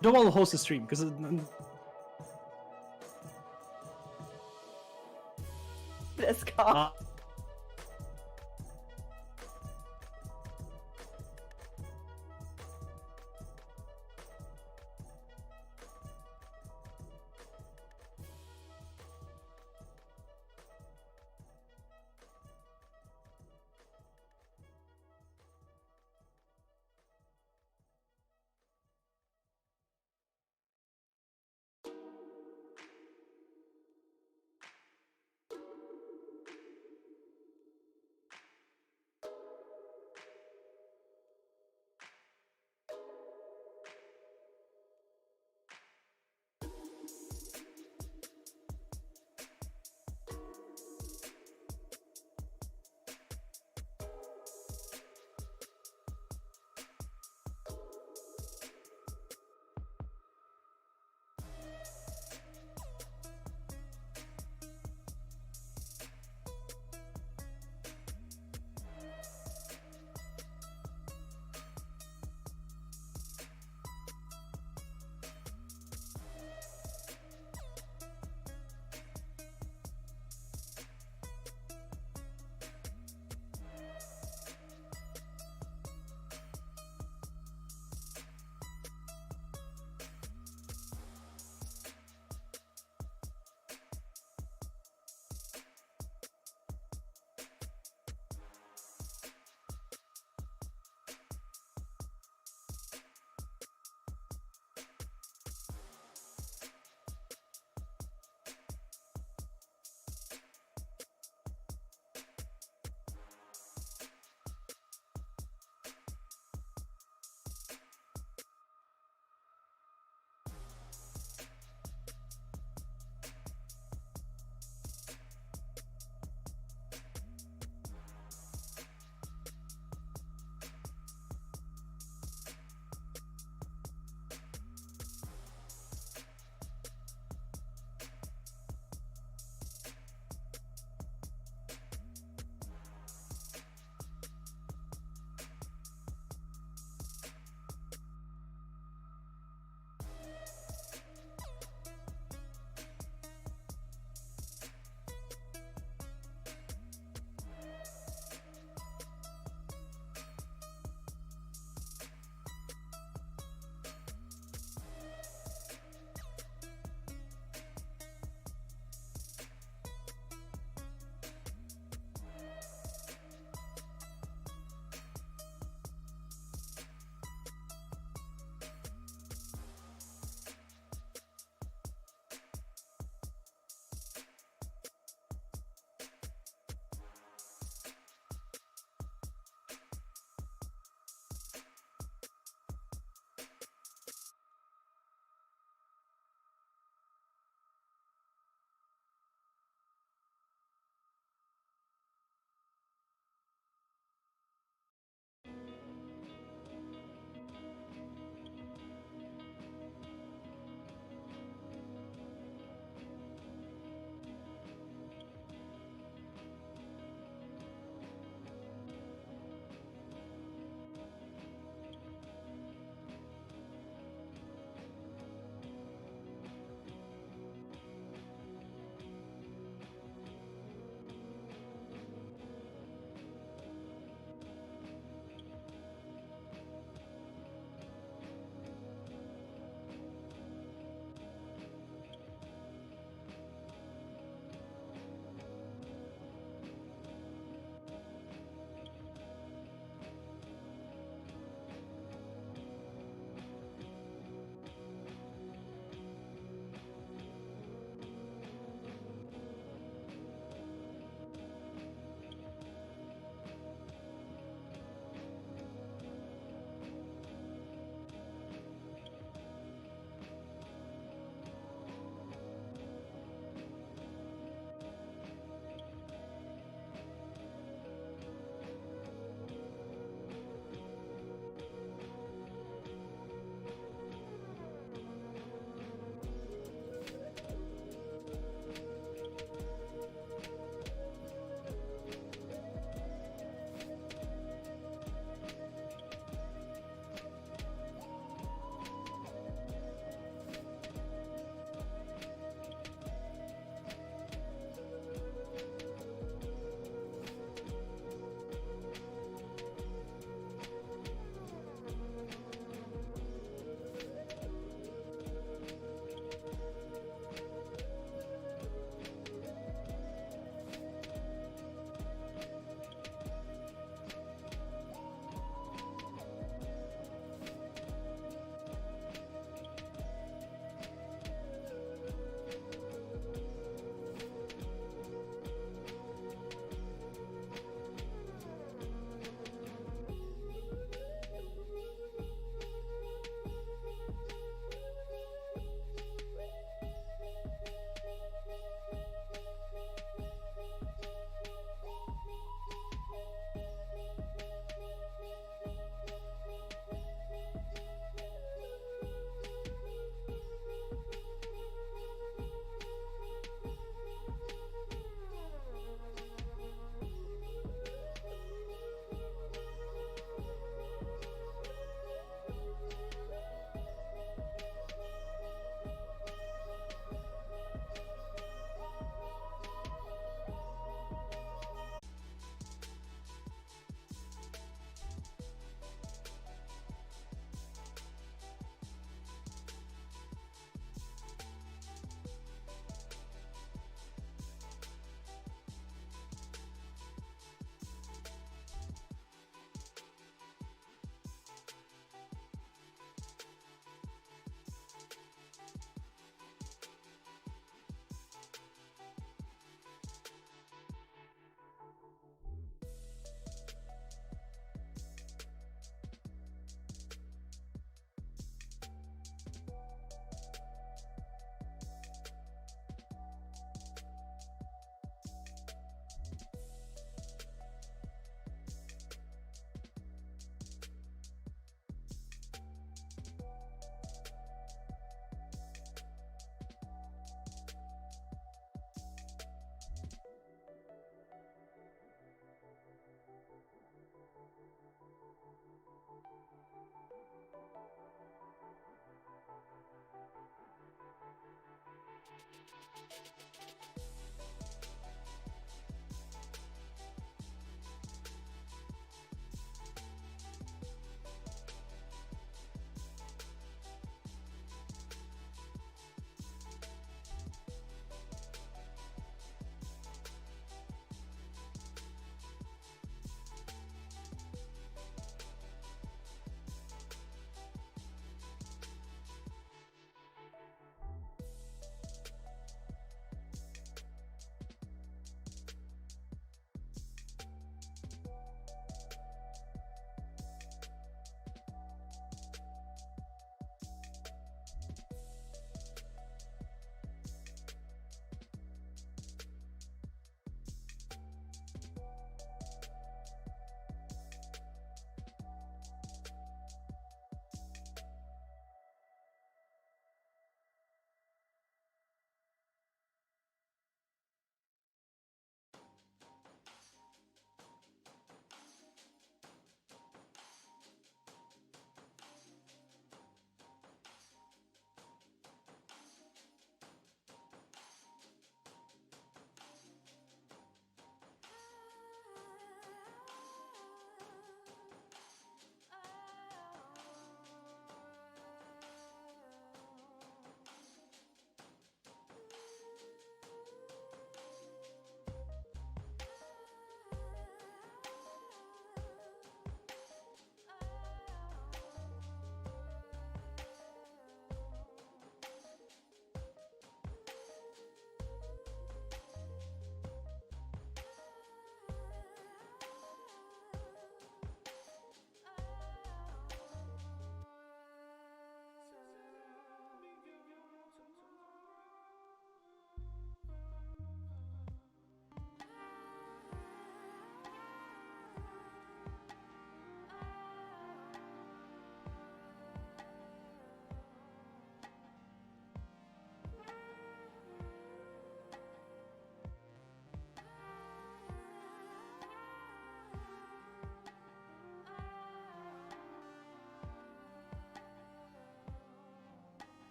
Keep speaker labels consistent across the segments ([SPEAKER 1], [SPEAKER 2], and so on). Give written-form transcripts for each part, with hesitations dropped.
[SPEAKER 1] Don't want to host a stream because
[SPEAKER 2] Let's go.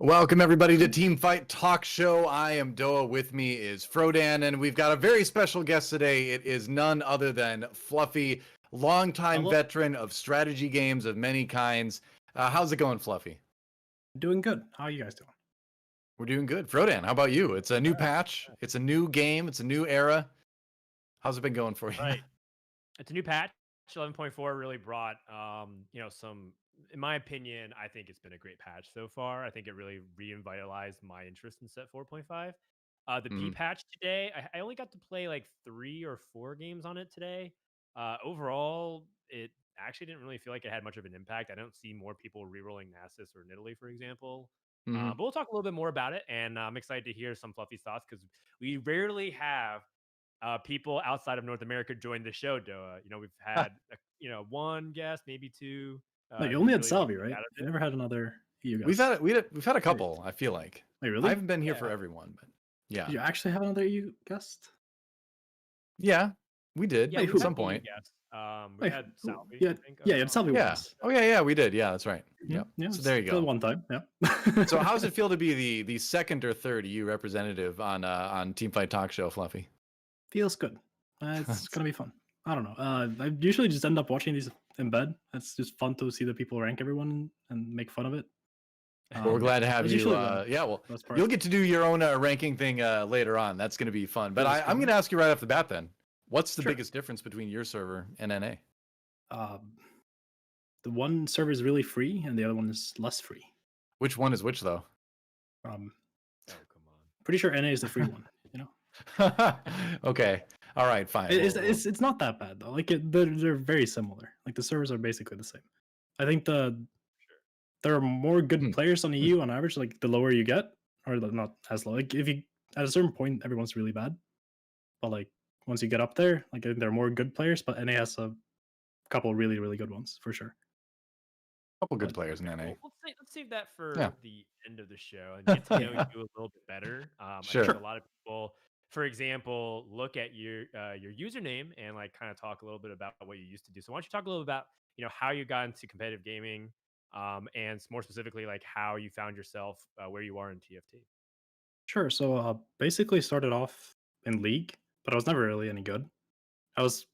[SPEAKER 1] Welcome everybody to Teamfight Talkshow. I am DoA. With me is Frodan, and we've got a very special guest today. It is none other than Fluffy, longtime veteran of strategy games of many kinds. How's it going, Fluffy?
[SPEAKER 3] Doing good. How are you guys doing?
[SPEAKER 1] We're doing good. Frodan, how about you? It's a new patch. It's a new game. It's a new era. How's it been going for you?
[SPEAKER 4] Right. It's a new patch. 11.4 really brought, some, in my opinion, I think it's been a great patch so far. I think it really re-revitalized my interest in set 4.5. The P patch today, I only got to play like 3 or 4 games on it today. Overall, it actually didn't really feel like it had much of an impact. I don't see more people re-rolling Nasus or Nidalee, for example. But we'll talk a little bit more about it, and I'm excited to hear some Fluffy's thoughts because we rarely have people outside of North America join the show, DoA. We've had, one guest, maybe 2.
[SPEAKER 3] No, you
[SPEAKER 4] who
[SPEAKER 3] only had
[SPEAKER 4] really
[SPEAKER 3] Salvi,
[SPEAKER 4] kicked
[SPEAKER 3] right?
[SPEAKER 4] out of
[SPEAKER 3] You
[SPEAKER 4] it.
[SPEAKER 3] never had another EU guest.
[SPEAKER 1] We've had a couple. I feel like
[SPEAKER 3] Wait,
[SPEAKER 1] I
[SPEAKER 3] really?
[SPEAKER 1] haven't been here for
[SPEAKER 4] Yeah.
[SPEAKER 1] everyone, but yeah,
[SPEAKER 3] Did you actually have another EU guest?
[SPEAKER 1] yeah, we did
[SPEAKER 4] Yeah,
[SPEAKER 3] Hey,
[SPEAKER 4] we've
[SPEAKER 3] who?
[SPEAKER 1] at some
[SPEAKER 4] had EU
[SPEAKER 1] point.
[SPEAKER 4] guests. We've
[SPEAKER 3] Wait,
[SPEAKER 4] had
[SPEAKER 3] who?
[SPEAKER 4] Salvi,
[SPEAKER 3] Yeah,
[SPEAKER 4] I think.
[SPEAKER 3] yeah, you had Salvi with
[SPEAKER 1] Yeah.
[SPEAKER 3] us.
[SPEAKER 1] Oh yeah, we did. Yeah, that's right.
[SPEAKER 3] Yeah,
[SPEAKER 1] Yep.
[SPEAKER 3] yeah.
[SPEAKER 1] So there you
[SPEAKER 3] The
[SPEAKER 1] go.
[SPEAKER 3] one time, yeah.
[SPEAKER 1] So how does it feel to be the second or third EU representative on Teamfight Talk Show, Fluffy?
[SPEAKER 3] Feels good. It's gonna be fun. I don't know. I usually just end up watching these in bed. It's just fun to see the people rank everyone and make fun of it.
[SPEAKER 1] Well, we're glad to have
[SPEAKER 3] that's
[SPEAKER 1] you.
[SPEAKER 3] usually the
[SPEAKER 1] Yeah, well,
[SPEAKER 3] best part.
[SPEAKER 1] you'll get to do your own ranking thing later on. That's going to be fun. But
[SPEAKER 3] Feels
[SPEAKER 1] I'm
[SPEAKER 3] good.
[SPEAKER 1] going to ask you right off the bat then. What's the
[SPEAKER 3] Sure.
[SPEAKER 1] biggest difference between your server and NA?
[SPEAKER 3] The one server is really free, and the other one is less free.
[SPEAKER 1] Which one is which, though?
[SPEAKER 4] Oh, come on.
[SPEAKER 3] Pretty sure NA is the free one. You know.
[SPEAKER 1] Okay. All right. Fine.
[SPEAKER 3] It's not that bad though. Like they're very similar. Like the servers are basically the same. I think there are more good players on EU on average. Like the lower you get, or not as low. Like if you at a certain point, everyone's really bad. But like once you get up there, like I think there are more good players. But NA has a couple really really good ones for sure.
[SPEAKER 1] couple good players in NA.
[SPEAKER 4] Well, let's save that for
[SPEAKER 1] Yeah.
[SPEAKER 4] the end of the show and get to know you a little bit better. I
[SPEAKER 1] Sure.
[SPEAKER 4] think a lot of people, for example, look at your username and like kind of talk a little bit about what you used to do. So why don't you talk a little about how you got into competitive gaming, and more specifically like how you found yourself where you are in TFT.
[SPEAKER 3] Sure. So basically started off in League, but I was never really any good. I was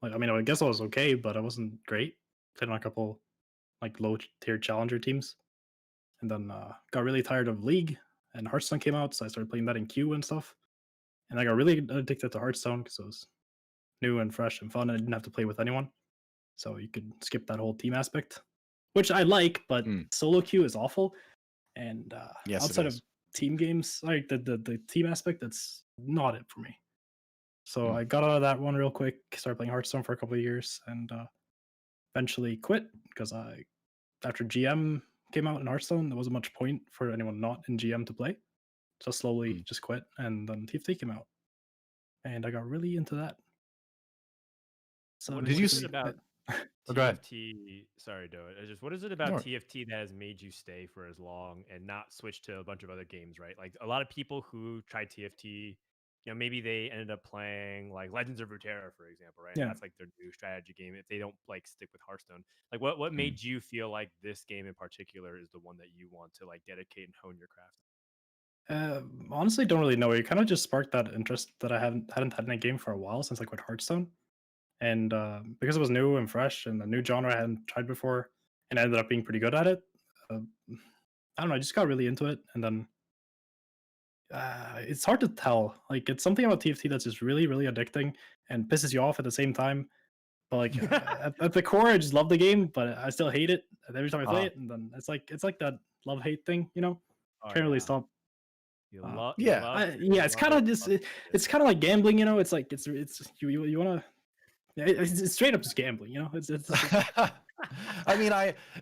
[SPEAKER 3] like, I mean, I guess I was okay, but I wasn't great. Played on a couple like low tier challenger teams, and then got really tired of League. And Hearthstone came out, so I started playing that in queue and stuff. And I got really addicted to Hearthstone because it was new and fresh and fun. And I didn't have to play with anyone, so you could skip that whole team aspect, which I like. But solo queue is awful, and
[SPEAKER 1] Yes, it
[SPEAKER 3] outside
[SPEAKER 1] is.
[SPEAKER 3] of team games, like the team aspect, that's not it for me. So I got out of that one real quick, started playing Hearthstone for a couple of years, and eventually quit because after GM came out in Hearthstone, there wasn't much point for anyone not in GM to play. So slowly just quit, and then TFT came out, and I got really into that. So
[SPEAKER 4] What
[SPEAKER 1] Did you
[SPEAKER 4] is
[SPEAKER 1] s-
[SPEAKER 4] it about
[SPEAKER 1] Oh, go ahead.
[SPEAKER 4] TFT? Sorry, DoA. It's just what is it about
[SPEAKER 1] No.
[SPEAKER 4] TFT that has made you stay for as long and not switch to a bunch of other games? Right, like a lot of people who tried TFT, maybe they ended up playing like Legends of Runeterra, for example, right?
[SPEAKER 3] Yeah.
[SPEAKER 4] That's like their new strategy game. If they don't like stick with Hearthstone, like what made you feel like this game in particular is the one that you want to like dedicate and hone your craft?
[SPEAKER 3] Honestly, don't really know. It kind of just sparked that interest that I hadn't had in a game for a while since I quit Hearthstone, and because it was new and fresh and a new genre I hadn't tried before, and I ended up being pretty good at it. I don't know. I just got really into it, and then it's hard to tell. Like it's something about TFT that's just really really addicting and pisses you off at the same time. But like at the core, I just love the game, but I still hate it every time I play it. And then it's like that love hate thing,
[SPEAKER 4] Oh,
[SPEAKER 3] Can't really stop.
[SPEAKER 1] Yeah.
[SPEAKER 3] It's kind of just it's kind of like gambling, It's like it's you want to. It's straight up just gambling, It's
[SPEAKER 1] I mean,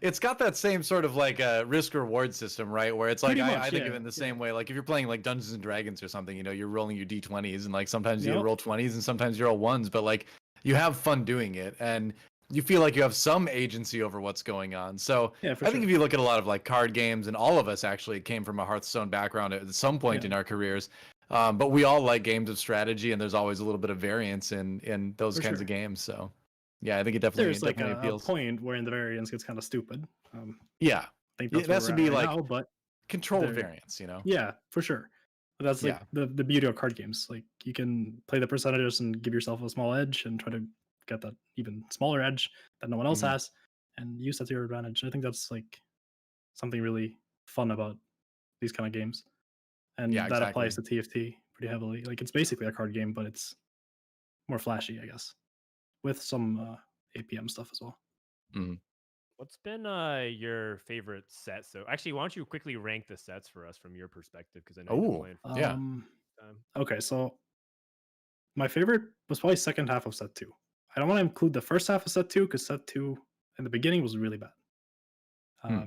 [SPEAKER 1] it's got that same sort of like risk reward system, right? Where it's like
[SPEAKER 3] Pretty
[SPEAKER 1] I
[SPEAKER 3] much,
[SPEAKER 1] think of
[SPEAKER 3] yeah,
[SPEAKER 1] it in the same way. Like if you're playing like Dungeons and Dragons or something, you're rolling your d20s, and like sometimes you
[SPEAKER 3] Yep.
[SPEAKER 1] roll 20s and sometimes you roll ones, but like you have fun doing it, and you feel like you have some agency over what's going on. So
[SPEAKER 3] Yeah, for
[SPEAKER 1] I think
[SPEAKER 3] sure.
[SPEAKER 1] if you look at a lot of like card games, and all of us actually came from a Hearthstone background at some point
[SPEAKER 3] Yeah.
[SPEAKER 1] in our careers. But we all like games of strategy, and there's always a little bit of variance in those
[SPEAKER 3] For
[SPEAKER 1] kinds
[SPEAKER 3] sure.
[SPEAKER 1] of games. So yeah, I think it definitely
[SPEAKER 3] There's like a
[SPEAKER 1] appeals.
[SPEAKER 3] point where the variance gets kind of stupid.
[SPEAKER 1] Yeah,
[SPEAKER 3] I think
[SPEAKER 1] it
[SPEAKER 3] that's where
[SPEAKER 1] has to
[SPEAKER 3] we're
[SPEAKER 1] be
[SPEAKER 3] at right
[SPEAKER 1] like
[SPEAKER 3] now, but
[SPEAKER 1] controlled
[SPEAKER 3] there-
[SPEAKER 1] variance,
[SPEAKER 3] yeah, for sure. But that's like
[SPEAKER 1] Yeah.
[SPEAKER 3] the beauty of card games. Like you can play the percentages and give yourself a small edge and try to get that even smaller edge that no one else
[SPEAKER 1] Mhm.
[SPEAKER 3] has and use that to your advantage. I think that's like something really fun about these kind of games. And
[SPEAKER 1] Yeah,
[SPEAKER 3] that applies to TFT pretty heavily. Like it's basically a card game, but it's more flashy, I guess, with some APM stuff as well.
[SPEAKER 4] What's been your favorite set? So actually, why don't you quickly rank the sets for us from your perspective? Because I know you've been
[SPEAKER 1] Oh,
[SPEAKER 4] playing for
[SPEAKER 1] yeah.
[SPEAKER 4] some time.
[SPEAKER 3] Okay, so my favorite was probably second half of set 2. I don't want to include the first half of set 2 because set 2 in the beginning was really bad.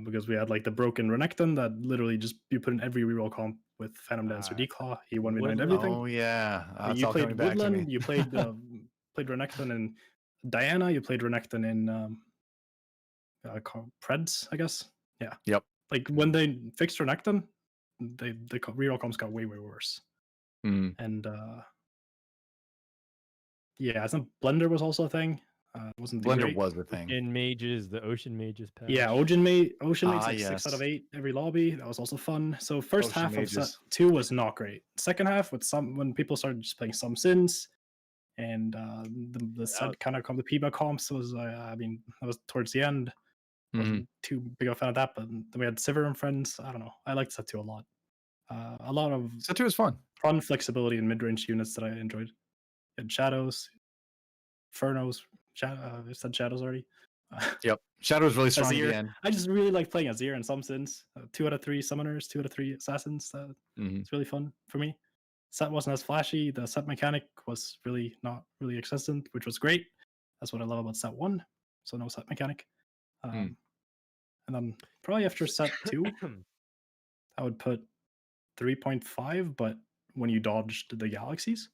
[SPEAKER 3] Because we had like the broken Renekton that literally just you put in every reroll comp with Phantom Dance or Declaw. He 1v9'd everything.
[SPEAKER 1] Oh yeah, it's
[SPEAKER 3] You
[SPEAKER 1] all
[SPEAKER 3] played
[SPEAKER 1] coming back to me.
[SPEAKER 3] Woodland. You played played Renekton in Diana. You played Renekton in Preds, I guess. Yeah.
[SPEAKER 1] Yep.
[SPEAKER 3] Like when they fixed Renekton, the reroll comps got way worse.
[SPEAKER 1] Mm.
[SPEAKER 3] And yeah, I think Blender was also a thing. It wasn't too
[SPEAKER 1] Blender
[SPEAKER 3] great.
[SPEAKER 1] was a thing.
[SPEAKER 4] In mages, the ocean mages patch.
[SPEAKER 3] Yeah, Ocean makes
[SPEAKER 1] Ah,
[SPEAKER 3] like 6 out of
[SPEAKER 1] yes.
[SPEAKER 3] 8 every lobby. That was also fun. So first
[SPEAKER 1] Ocean
[SPEAKER 3] half of set
[SPEAKER 1] mages.
[SPEAKER 3] 2 was not great. Second half with when people started just playing some sins, and the set kind of come the PBA comps was I mean that was towards the end.
[SPEAKER 1] Mhm.
[SPEAKER 3] Wasn't too big of a fan of that, but then we had Sivir and friends. I don't know. I liked set 2 a lot. A lot of
[SPEAKER 1] Set 2 is fun.
[SPEAKER 3] fun flexibility in mid-range units that I enjoyed. And shadows, Furnos. I said shadows already.
[SPEAKER 1] Yep. Shadow was really strong at
[SPEAKER 3] Azir.
[SPEAKER 1] the end.
[SPEAKER 3] I just really like playing Azir in some sins. 2 out of 3 summoners, 2 out of 3 assassins.
[SPEAKER 1] Mhm.
[SPEAKER 3] It's really fun for me. Set wasn't as flashy. The set mechanic was really not really existent, which was great. That's what I love about set 1. So no set mechanic. And then probably after set 2, I would put 3.5, but when you dodged the galaxies.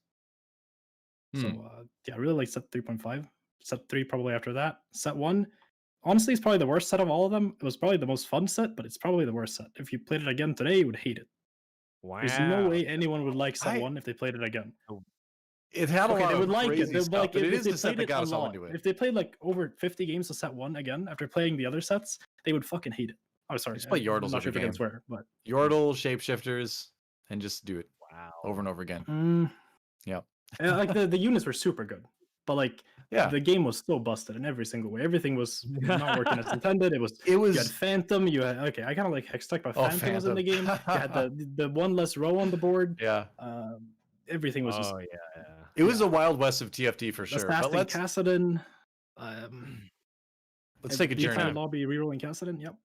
[SPEAKER 3] So yeah, I really like set 3.5. Set 3 probably after that. Set 1, honestly, it's probably the worst set of all of them. It was probably the most fun set, but it's probably the worst set. If you played it again today, you would hate it.
[SPEAKER 4] Wow.
[SPEAKER 3] There's no way anyone would like set 1 if they played it again.
[SPEAKER 1] It had a
[SPEAKER 3] Okay,
[SPEAKER 1] lot
[SPEAKER 3] they
[SPEAKER 1] of
[SPEAKER 3] would like it.
[SPEAKER 1] crazy
[SPEAKER 3] They'd
[SPEAKER 1] stuff,
[SPEAKER 3] like
[SPEAKER 1] but
[SPEAKER 3] it
[SPEAKER 1] it
[SPEAKER 3] if
[SPEAKER 1] is
[SPEAKER 3] they
[SPEAKER 1] the set
[SPEAKER 3] played
[SPEAKER 1] that
[SPEAKER 3] it
[SPEAKER 1] got
[SPEAKER 3] a
[SPEAKER 1] us all
[SPEAKER 3] lot.
[SPEAKER 1] into it.
[SPEAKER 3] If they played like over 50 games of set 1 again after playing the other sets, they would fucking hate it. Oh, sorry.
[SPEAKER 1] Just play
[SPEAKER 3] I'm
[SPEAKER 1] Yordles
[SPEAKER 3] not sure
[SPEAKER 1] every
[SPEAKER 3] if I can
[SPEAKER 1] game.
[SPEAKER 3] swear, but
[SPEAKER 1] Yordle, shapeshifters, and just do it
[SPEAKER 4] Wow.
[SPEAKER 1] over and over again. Yep.
[SPEAKER 3] like the units were super good, but like
[SPEAKER 1] Yeah.
[SPEAKER 3] the game was so busted in every single way. Everything was not working as intended. It
[SPEAKER 1] It
[SPEAKER 3] was you had
[SPEAKER 1] was
[SPEAKER 3] Phantom. You had I kind of like Hextech, but
[SPEAKER 1] Oh,
[SPEAKER 3] Phantom was in the game. You had the one less row on the board.
[SPEAKER 1] yeah.
[SPEAKER 3] Everything was just
[SPEAKER 4] Oh yeah.
[SPEAKER 1] It was
[SPEAKER 3] yeah.
[SPEAKER 1] a wild west of TFT for sure. But
[SPEAKER 3] Assassin
[SPEAKER 1] let's
[SPEAKER 3] Kassadin.
[SPEAKER 1] take a journey.
[SPEAKER 3] Lobby rerolling Kassadin. Yep.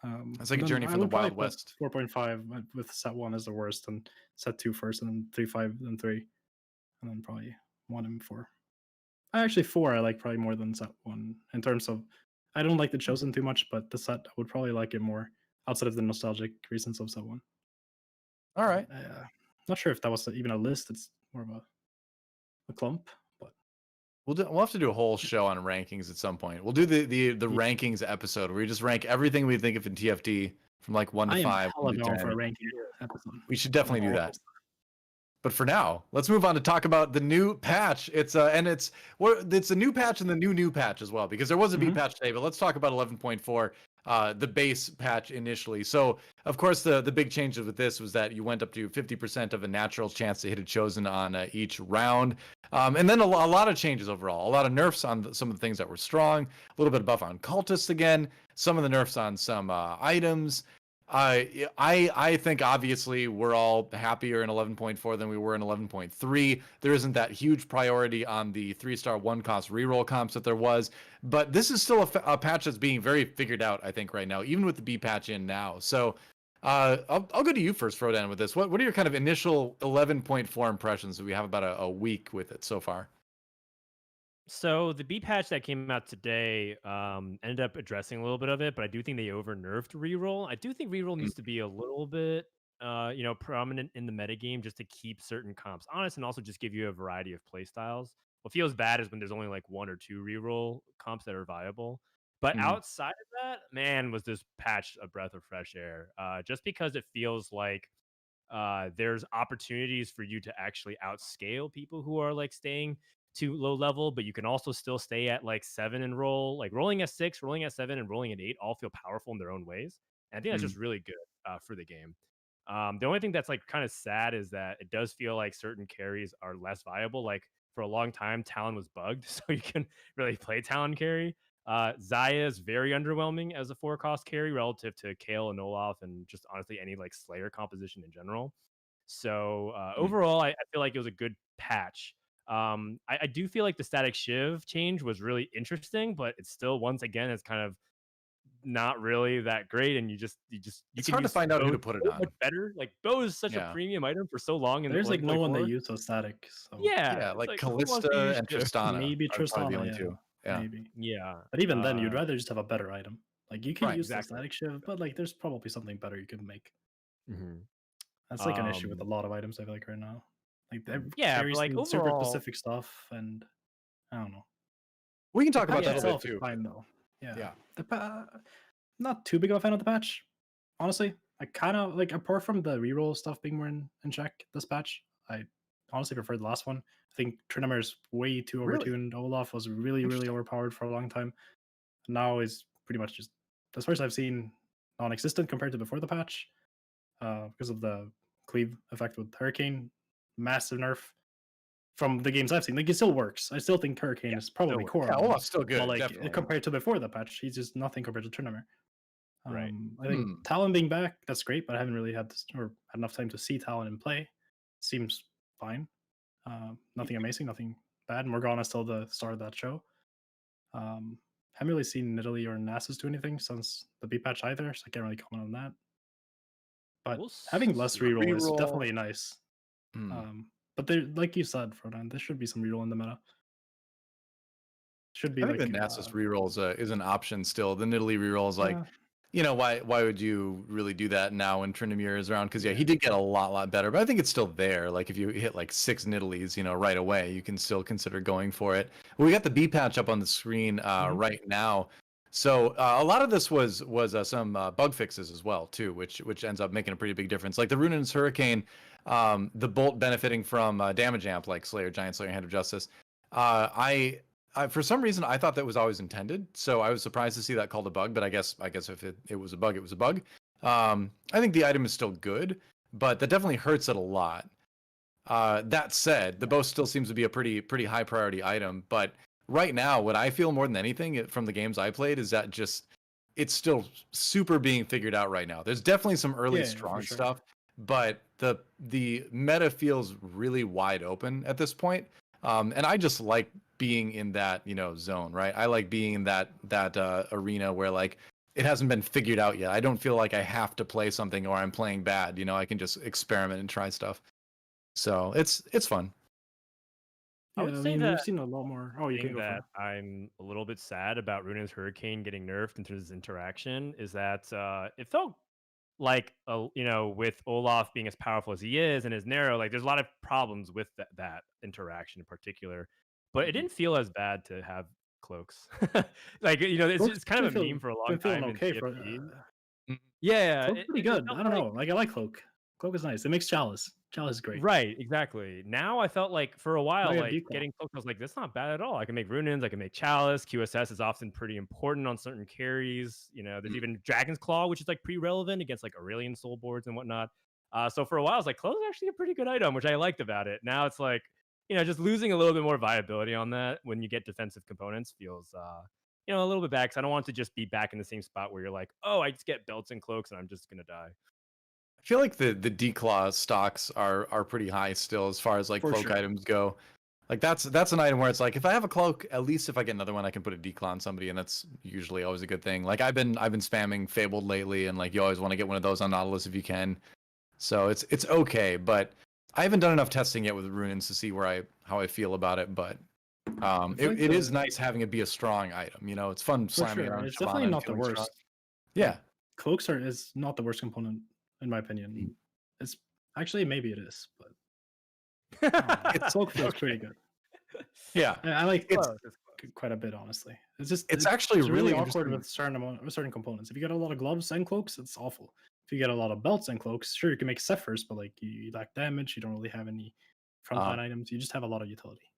[SPEAKER 1] Let's take a
[SPEAKER 3] and then
[SPEAKER 1] journey
[SPEAKER 3] I
[SPEAKER 1] from the
[SPEAKER 3] would probably
[SPEAKER 1] wild
[SPEAKER 3] put
[SPEAKER 1] west.
[SPEAKER 3] 4.5 with set 1 as the worst, and set 2 first, and then 3, 5, then 3, and then probably 1 and 4. Actually, 4 I like probably more than set 1 in terms of I don't like the Chosen too much, but the set I would probably like it more outside of the nostalgic reasons of set 1.
[SPEAKER 1] All right.
[SPEAKER 3] Not sure if that was even a list. It's more of a clump, but
[SPEAKER 1] We'll have to do a whole show on rankings at some point. We'll do the rankings episode where we just rank everything we think of in TFT from like 1 to
[SPEAKER 3] I am
[SPEAKER 1] 5.
[SPEAKER 3] hella
[SPEAKER 1] 1 to
[SPEAKER 3] down
[SPEAKER 1] 10.
[SPEAKER 3] for a ranking episode.
[SPEAKER 1] We should definitely do that. But for now, let's move on to talk about the new patch. It's a new patch and the new patch as well, because there was a B patch today. But let's talk about 11.4, the base patch initially. So of course the big change with this was that you went up to 50% of a natural chance to hit a chosen on each round, and then a lot of changes overall. A lot of nerfs on some of the things that were strong. A little bit of buff on cultists again. Some of the nerfs on some items. I think obviously we're all happier in 11.4 than we were in 11.3. There isn't that huge priority on the 3-star 1-cost reroll comps that there was, but this is still a patch that's being very figured out, I think, right now, even with the B patch in now. So I'll go to you first, Frodan, with this. What are your kind of initial 11.4 impressions? We have about a week with it so far.
[SPEAKER 4] So the B patch that came out today ended up addressing a little bit of it, but I do think they over nerfed reroll. I do think reroll needs to be a little bit prominent in the metagame just to keep certain comps honest and also just give you a variety of play styles. What feels bad is when there's only like 1 or 2 reroll comps that are viable. But outside of that, man, was this patch a breath of fresh air. Just because it feels like there's opportunities for you to actually outscale people who are like staying too low level, but you can also still stay at like 7 and roll. Like rolling at 6, rolling at 7, and rolling at 8 all feel powerful in their own ways. And I think that's just really good for the game. The only thing that's like kind of sad is that it does feel like certain carries are less viable. Like for a long time, Talon was bugged, so you can really play Talon carry. Xayah is very underwhelming as a 4-cost carry relative to Kayle and Olaf and just honestly any like Slayer composition in general. So overall, I feel like it was a good patch. I do feel like the static shiv change was really interesting, but it's still, once again, it's kind of not really that great. And
[SPEAKER 1] It's hard to find out who to put it on.
[SPEAKER 4] Much better. Like Bow is such a premium item for so long. And
[SPEAKER 3] there's like no one that used static. So.
[SPEAKER 4] Yeah,
[SPEAKER 1] like Callista and Tristana.
[SPEAKER 3] Maybe Tristana,
[SPEAKER 1] the two. Yeah.
[SPEAKER 3] Maybe.
[SPEAKER 4] Yeah.
[SPEAKER 3] But even then, you'd rather just have a better item. Like you can use the
[SPEAKER 4] exactly.
[SPEAKER 3] static shiv, but like there's probably something better you can make.
[SPEAKER 4] Mm-hmm.
[SPEAKER 3] That's like an issue with a lot of items I feel like right now. Like
[SPEAKER 4] like overall,
[SPEAKER 3] super specific stuff, and I don't know.
[SPEAKER 1] We can talk about
[SPEAKER 3] that
[SPEAKER 1] that a bit
[SPEAKER 3] too.
[SPEAKER 1] too.
[SPEAKER 3] Fine though. Yeah. Not too big of a fan of the patch, honestly. I kind of like, apart from the reroll stuff being more in check this patch, I honestly prefer the last one. I think Trinamer is way too
[SPEAKER 1] Really?
[SPEAKER 3] overtuned. Olaf was really
[SPEAKER 1] Interesting.
[SPEAKER 3] overpowered for a long time. Now is pretty much just, as far as I've seen, non-existent compared to before the patch, because of the cleave effect with Hurricane. Massive nerf from the games I've seen. Like, it still works. I still think Hurricane is probably
[SPEAKER 4] works.
[SPEAKER 3] core.
[SPEAKER 1] Yeah,
[SPEAKER 3] on him,
[SPEAKER 1] Olaf's still good.
[SPEAKER 3] but like
[SPEAKER 1] Definitely.
[SPEAKER 3] compared to before the patch, he's just nothing compared to Trinamer.
[SPEAKER 4] Right.
[SPEAKER 3] I think Talon being back, that's great, but I haven't really had had enough time to see Talon in play. Seems fine. Nothing amazing, nothing bad. Morgana's still the star of that show. Haven't really seen Nidalee or Nasus do anything since the B patch either, so I can't really comment on that. But having less reroll is definitely nice. But there, like you said, Frodan, there should be some reroll in the meta. Should be
[SPEAKER 1] I
[SPEAKER 3] like
[SPEAKER 1] think the Nasus reroll is an option still. The Nidalee reroll is like, you know, why would you really do that now when Tryndamere is around? Because he did get a lot better, but I think it's still there. Like if you hit like 6 Nidalees, you know, right away, you can still consider going for it. We got the B patch up on the screen right now. So a lot of this was some bug fixes as well too, which ends up making a pretty big difference. Like the Runan's Hurricane, the bolt benefiting from damage amp like Slayer, GiantSlayer, Hand of Justice. I for some reason I thought that was always intended, so I was surprised to see that called a bug. But I guess if it was a bug, it was a bug. I think the item is still good, but that definitely hurts it a lot. That said, the bow still seems to be a pretty high priority item. But right now, what I feel more than anything from the games I played is that just it's still super being figured out right now. There's definitely some early strong stuff, but the meta feels really wide open at this point. And I just like being in that, you know, zone, right? I like being in that arena where like it hasn't been figured out yet. I don't feel like I have to play something or I'm playing bad. You know, I can just experiment and try stuff. So it's fun.
[SPEAKER 3] Yeah,
[SPEAKER 4] I would say that
[SPEAKER 3] we've seen a lot more. Oh, you can go
[SPEAKER 4] that
[SPEAKER 3] for it.
[SPEAKER 4] I'm a little bit sad about Runan's Hurricane getting nerfed in terms of interaction is that it felt like you know, with Olaf being as powerful as he is and as narrow, like there's a lot of problems with that interaction in particular. But it didn't feel as bad to have cloaks. Like, you know, it's kind of a meme for a long
[SPEAKER 3] been feeling
[SPEAKER 4] time.
[SPEAKER 3] okay
[SPEAKER 4] in
[SPEAKER 3] for
[SPEAKER 4] TFT. Yeah,
[SPEAKER 3] Cloak's pretty good. I don't know. Like I like Cloak. Cloak is nice. It makes Chalice. Chalice is great.
[SPEAKER 4] Right, exactly. Now I felt like for a while,
[SPEAKER 3] yeah,
[SPEAKER 4] like
[SPEAKER 3] Declaw.
[SPEAKER 4] getting cloaked, I was like, that's not bad at all. I can make Runins, I can make Chalice. QSS is often pretty important on certain carries. You know, there's even Dragon's Claw, which is like pretty relevant against like Aurelian soul boards and whatnot. So for a while, I was like, Close is actually a pretty good item, which I liked about it. Now it's like, you know, just losing a little bit more viability on that when you get defensive components feels you know, a little bit bad, because I don't want to just be back in the same spot where you're like, oh, I just get belts and cloaks and I'm just gonna die.
[SPEAKER 1] I feel like the declaw stocks are pretty high still as far as like cloak items go. Like that's an item where it's like if I have a cloak, at least if I get another one, I can put a declaw on somebody, and that's usually always a good thing. Like I've been spamming Fabled lately, and like you always want to get one of those on Nautilus if you can. So it's okay, but I haven't done enough testing yet with Runins to see how I feel about it. But it is nice having it be a strong item. You know, it's fun slamming around.
[SPEAKER 3] It's definitely not the worst.
[SPEAKER 1] Strong. Yeah,
[SPEAKER 3] cloaks is not the worst component in my opinion. It's actually maybe it is, but cloak feels pretty good.
[SPEAKER 1] Yeah,
[SPEAKER 3] I like it quite a bit, honestly. It's
[SPEAKER 1] actually
[SPEAKER 3] really awkward with certain components. If you get a lot of gloves and cloaks, it's awful. If you get a lot of belts and cloaks, sure you can make Zephyrs, but like you lack damage. You don't really have any frontline items. You just have a lot of utility,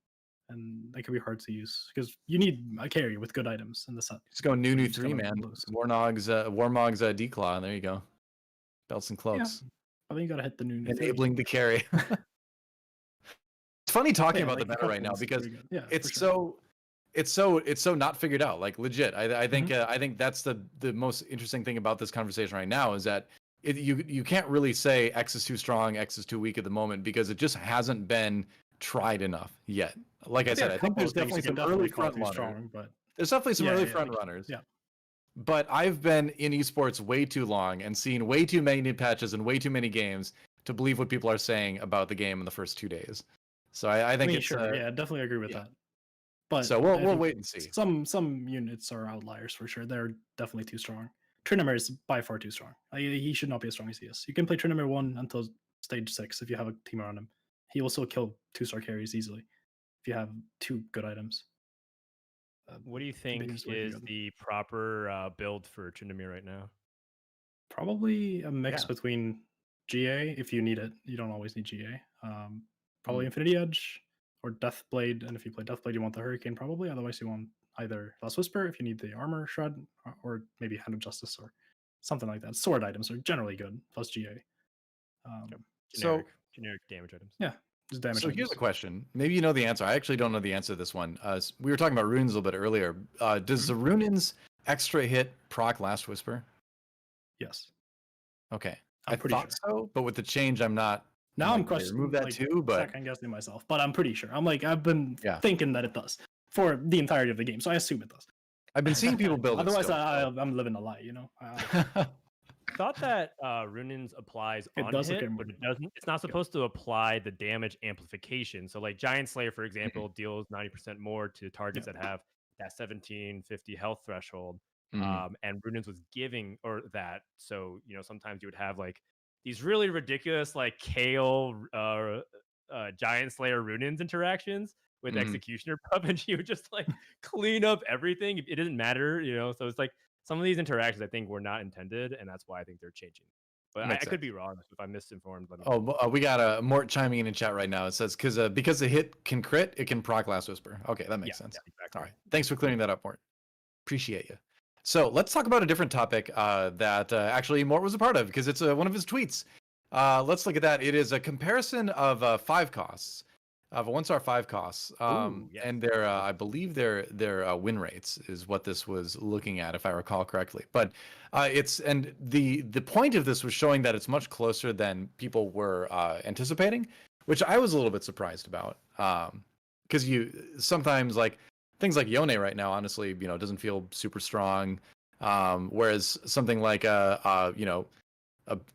[SPEAKER 3] and that can be hard to use because you need a carry with good items in the set.
[SPEAKER 1] Just go new 3, man. Warmog's declaw, and there you go. Belts and cloaks.
[SPEAKER 3] Yeah. I think you gotta hit the new
[SPEAKER 1] enabling the carry. It's funny talking about the meta right now because it's so not figured out. Like legit, I think that's the most interesting thing about this conversation right now is that you can't really say X is too strong, X is too weak at the moment because it just hasn't been tried enough yet. Like I said, I think there's definitely some early front runners. But there's definitely some early front runners.
[SPEAKER 3] Yeah.
[SPEAKER 1] But I've been in esports way too long and seen way too many patches and way too many games to believe what people are saying about the game in the first 2 days. So I think it's
[SPEAKER 3] sure. I definitely agree with that. But
[SPEAKER 1] so we'll wait and see.
[SPEAKER 3] Some units are outliers for sure. They're definitely too strong. Tryndamere is by far too strong. He should not be as strong as he is. You can play Tryndamere 1 until stage 6 if you have a team around him. He will still kill 2-star carries easily if you have 2 good items.
[SPEAKER 4] What do you
[SPEAKER 3] can be
[SPEAKER 4] think
[SPEAKER 3] used really
[SPEAKER 4] is
[SPEAKER 3] good.
[SPEAKER 4] the proper build for Tryndamere right now?
[SPEAKER 3] Probably a mix
[SPEAKER 1] Yeah.
[SPEAKER 3] between GA if you need it. You don't always need GA. Probably
[SPEAKER 1] Mm.
[SPEAKER 3] Infinity Edge or Deathblade, and if you play Deathblade, you want the Hurricane probably. Otherwise, you want either Last Whisper if you need the Armor Shred, or maybe Hand of Justice or something like that. Sword items are generally good plus GA.
[SPEAKER 4] Yep.
[SPEAKER 1] So
[SPEAKER 4] Generic damage items.
[SPEAKER 3] Yeah, just damage.
[SPEAKER 1] So here's
[SPEAKER 3] items.
[SPEAKER 1] a question. Maybe you know the answer. I actually don't know the answer to this one. We were talking about runes a little bit earlier. Does the Runin's extra hit proc Last Whisper?
[SPEAKER 3] Yes,
[SPEAKER 1] Okay.
[SPEAKER 3] I'm
[SPEAKER 1] I
[SPEAKER 3] pretty
[SPEAKER 1] thought
[SPEAKER 3] sure.
[SPEAKER 1] so, but with the change, I'm not.
[SPEAKER 3] Now I'm
[SPEAKER 1] like, they
[SPEAKER 3] questioning.
[SPEAKER 1] remove that
[SPEAKER 3] like,
[SPEAKER 1] too, but
[SPEAKER 3] second guessing myself, but I'm pretty sure. I've been
[SPEAKER 1] Yeah.
[SPEAKER 3] thinking that it does for the entirety of the game, so I assume it does.
[SPEAKER 1] I've been seeing people build it.
[SPEAKER 3] Otherwise,
[SPEAKER 1] still,
[SPEAKER 3] I'm living a lie, you know.
[SPEAKER 1] so.
[SPEAKER 4] Thought that Runin's applies
[SPEAKER 3] It
[SPEAKER 4] on
[SPEAKER 3] does
[SPEAKER 4] hit,
[SPEAKER 3] appear
[SPEAKER 4] but
[SPEAKER 3] more.
[SPEAKER 4] it doesn't. It's not supposed to apply the damage amplification. So, like GiantSlayer, for example, deals 90% more to targets that have that 1750 health threshold.
[SPEAKER 1] Mhm.
[SPEAKER 4] And Runin's was giving or that. So, sometimes you would have like these really ridiculous, like Kale, GiantSlayer Runin's interactions with
[SPEAKER 1] Mhm.
[SPEAKER 4] Executioner Pup, and she would just like clean up everything. It doesn't matter, So it's like some of these interactions I think were not intended, and that's why I think they're changing. But I
[SPEAKER 1] Makes
[SPEAKER 4] could be
[SPEAKER 1] sense.
[SPEAKER 4] wrong. If I'm misinformed, let me know.
[SPEAKER 1] We got a Mort chiming in chat right now. It says because the hit can crit, it can proc Last Whisper. Okay, that makes sense.
[SPEAKER 4] Yeah, exactly.
[SPEAKER 1] All right. Thanks for clearing that up, Mort. Appreciate you. So let's talk about a different topic that actually Mort was a part of because it's one of his tweets. Let's look at that. It is a comparison of 5 costs, of a 1-star 5 costs,
[SPEAKER 4] Yes.
[SPEAKER 1] and their I believe their win rates is what this was looking at, if I recall correctly. But the point of this was showing that it's much closer than people were anticipating, which I was a little bit surprised about. Because you sometimes like things like Yone right now, honestly, doesn't feel super strong. Whereas something like a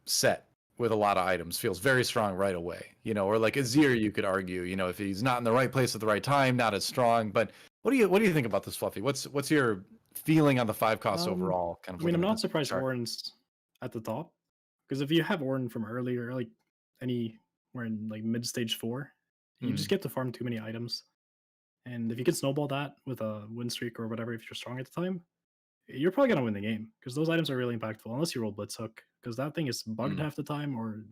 [SPEAKER 1] set with a lot of items feels very strong right away, or like Azir, you could argue, if he's not in the right place at the right time, not as strong. But what do you think about this, Fluffy? What's your feeling on the 5 costs overall? Kind of.
[SPEAKER 3] I mean, I'm
[SPEAKER 1] looking at
[SPEAKER 3] not
[SPEAKER 1] this
[SPEAKER 3] surprised
[SPEAKER 1] chart.
[SPEAKER 3] Orin's at the top because if you have Orin from earlier, like anywhere in like mid stage 4, you just get to farm too many items, and if you can snowball that with a win streak or whatever, if you're strong at the time, you're probably gonna win the game because those items are really impactful unless you roll Blitz Hook because that thing is bugged half the time or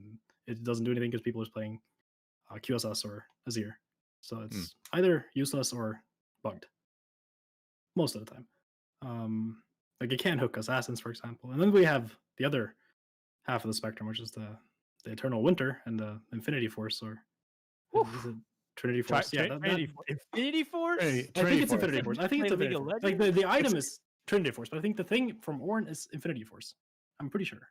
[SPEAKER 3] it doesn't do anything because people are playing QSS or Azir. So it's either useless or bugged most of the time. Like it can't hook assassins, for example. And then we have the other half of the spectrum, which is the Eternal Winter and the Infinity Force, or is it Trinity Force?
[SPEAKER 4] Infinity Force.
[SPEAKER 3] I think it's Infinity Force. I think it's Infinity Force. Like the item is Trinity Force, but I think the thing from Ornn is Infinity Force. I'm pretty sure.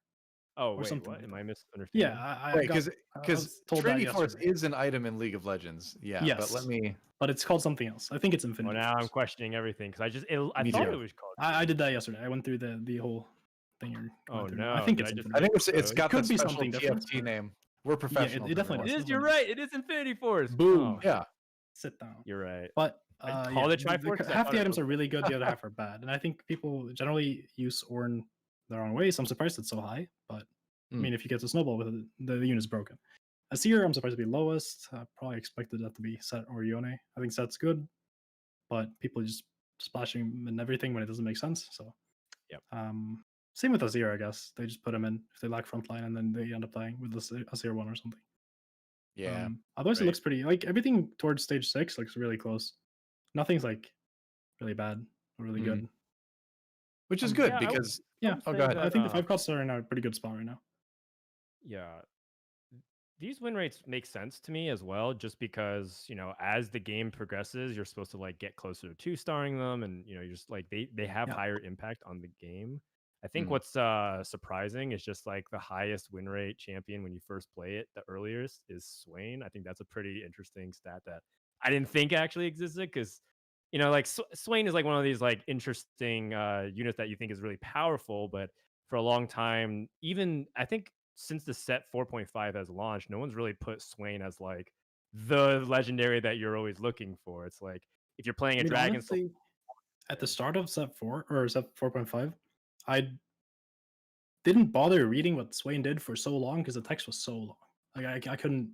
[SPEAKER 4] Oh,
[SPEAKER 3] or
[SPEAKER 4] wait,
[SPEAKER 3] something
[SPEAKER 4] what?
[SPEAKER 3] like
[SPEAKER 4] Am
[SPEAKER 3] that.
[SPEAKER 4] I misunderstanding?
[SPEAKER 3] Yeah,
[SPEAKER 1] Wait,
[SPEAKER 3] I
[SPEAKER 1] because
[SPEAKER 3] was told that
[SPEAKER 1] Trinity Force
[SPEAKER 3] yesterday.
[SPEAKER 1] is an item in League of Legends. Yeah,
[SPEAKER 3] Yes,
[SPEAKER 1] but let me.
[SPEAKER 3] But it's called something else. I think it's
[SPEAKER 4] Well,
[SPEAKER 3] Infinity
[SPEAKER 4] now I'm
[SPEAKER 3] Force.
[SPEAKER 4] questioning everything because I
[SPEAKER 1] Me
[SPEAKER 4] thought
[SPEAKER 1] too.
[SPEAKER 4] it was called.
[SPEAKER 3] I did that yesterday. I went through the whole thing. You're
[SPEAKER 4] Oh
[SPEAKER 3] going through
[SPEAKER 4] no!
[SPEAKER 3] now. I think
[SPEAKER 4] Did
[SPEAKER 3] it's
[SPEAKER 4] I just
[SPEAKER 3] Infinity
[SPEAKER 1] I think
[SPEAKER 3] Force.
[SPEAKER 1] it's got
[SPEAKER 3] Could
[SPEAKER 1] that
[SPEAKER 3] be
[SPEAKER 1] special
[SPEAKER 3] something different,
[SPEAKER 1] TFT
[SPEAKER 3] but-
[SPEAKER 1] name. We're professionals.
[SPEAKER 3] it definitely
[SPEAKER 1] everyone.
[SPEAKER 4] It
[SPEAKER 3] does.
[SPEAKER 4] is. You're right. It is Infinity Force.
[SPEAKER 3] Boom.
[SPEAKER 4] Oh,
[SPEAKER 1] Yeah.
[SPEAKER 3] Sit down.
[SPEAKER 4] you're right.
[SPEAKER 3] But
[SPEAKER 4] I called it Triforce 'cause I
[SPEAKER 3] half
[SPEAKER 4] thought
[SPEAKER 3] the
[SPEAKER 4] it
[SPEAKER 3] items
[SPEAKER 4] was-
[SPEAKER 3] are really good, the other half are bad, and I think people generally use Ornn the wrong way. So I'm surprised it's so high. But I mean, if you get to snowball with it, the unit's broken. Azir, I'm surprised to be lowest. I probably expected that to be Set or Yone. I think Set's good, but people just splashing him and everything when it doesn't make sense. So,
[SPEAKER 4] Yep.
[SPEAKER 3] Same with Azir, I guess. They just put him in if they lack frontline, and then they end up playing with the Azir one or something.
[SPEAKER 1] Yeah.
[SPEAKER 3] Otherwise, it
[SPEAKER 4] right.
[SPEAKER 3] looks pretty. Like everything towards stage 6 looks really close. Nothing's like really bad or really good.
[SPEAKER 1] Which is good
[SPEAKER 4] yeah, I would-
[SPEAKER 1] because.
[SPEAKER 3] Yeah.
[SPEAKER 1] Oh, go ahead.
[SPEAKER 3] I think the 5 costs are in a pretty good spot right now.
[SPEAKER 4] Yeah. These win rates make sense to me as well, just because, as the game progresses, you're supposed to like get closer to 2-starring them, and you're just like they have
[SPEAKER 3] Yeah.
[SPEAKER 4] higher impact on the game. I think
[SPEAKER 1] Mhm.
[SPEAKER 4] what's surprising is just like the highest win rate champion when you first play it, the earliest is Swain. I think that's a pretty interesting stat that I didn't think actually existed because like Swain is like one of these like interesting units that you think is really powerful, but for a long time, even I think since the set 4.5 has launched, no one's really put Swain as like the legendary that you're always looking for. It's like if you're playing a dragon,
[SPEAKER 3] honestly, at the start of set 4 or set 4.5, I didn't bother reading what Swain did for so long because the text was so long. Like I couldn't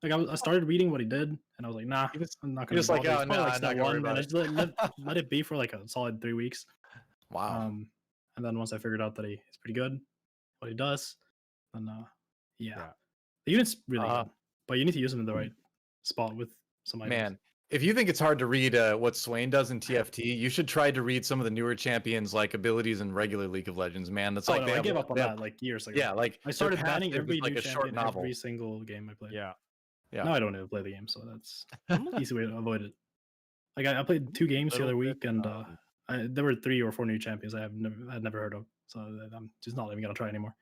[SPEAKER 3] Like I started reading what he did, and I was like, nah,
[SPEAKER 1] You just-
[SPEAKER 3] I'm not
[SPEAKER 1] you're
[SPEAKER 3] gonna
[SPEAKER 1] just like,
[SPEAKER 3] bother. It's
[SPEAKER 1] oh,
[SPEAKER 3] probably
[SPEAKER 1] no,
[SPEAKER 3] like
[SPEAKER 1] I'm not
[SPEAKER 3] step
[SPEAKER 1] gonna worry
[SPEAKER 3] one, and I
[SPEAKER 1] about
[SPEAKER 3] just let it be for like a solid 3 weeks.
[SPEAKER 1] Wow.
[SPEAKER 3] And then once I figured out that he's pretty good, what he does, then yeah. The unit's really good, but you need to use him in the right spot with some items.
[SPEAKER 1] Man, if you think it's hard to read what Swain does in TFT, you should try to read some of the newer champions like abilities in regular League of Legends. Man, that's like
[SPEAKER 3] I
[SPEAKER 1] they
[SPEAKER 3] gave up on
[SPEAKER 1] they have-
[SPEAKER 3] that like years ago.
[SPEAKER 1] Yeah, like
[SPEAKER 3] I started
[SPEAKER 1] their
[SPEAKER 3] banning
[SPEAKER 1] passive is
[SPEAKER 3] every
[SPEAKER 1] like
[SPEAKER 3] new
[SPEAKER 1] a short
[SPEAKER 3] champion
[SPEAKER 1] novel.
[SPEAKER 3] every single game I played.
[SPEAKER 4] Yeah.
[SPEAKER 3] Now I don't even play the game, so that's an easy way to avoid it. Like I played 2 games the other week, and there were 3 or 4 new champions I had never heard of, so I'm just not even gonna try anymore.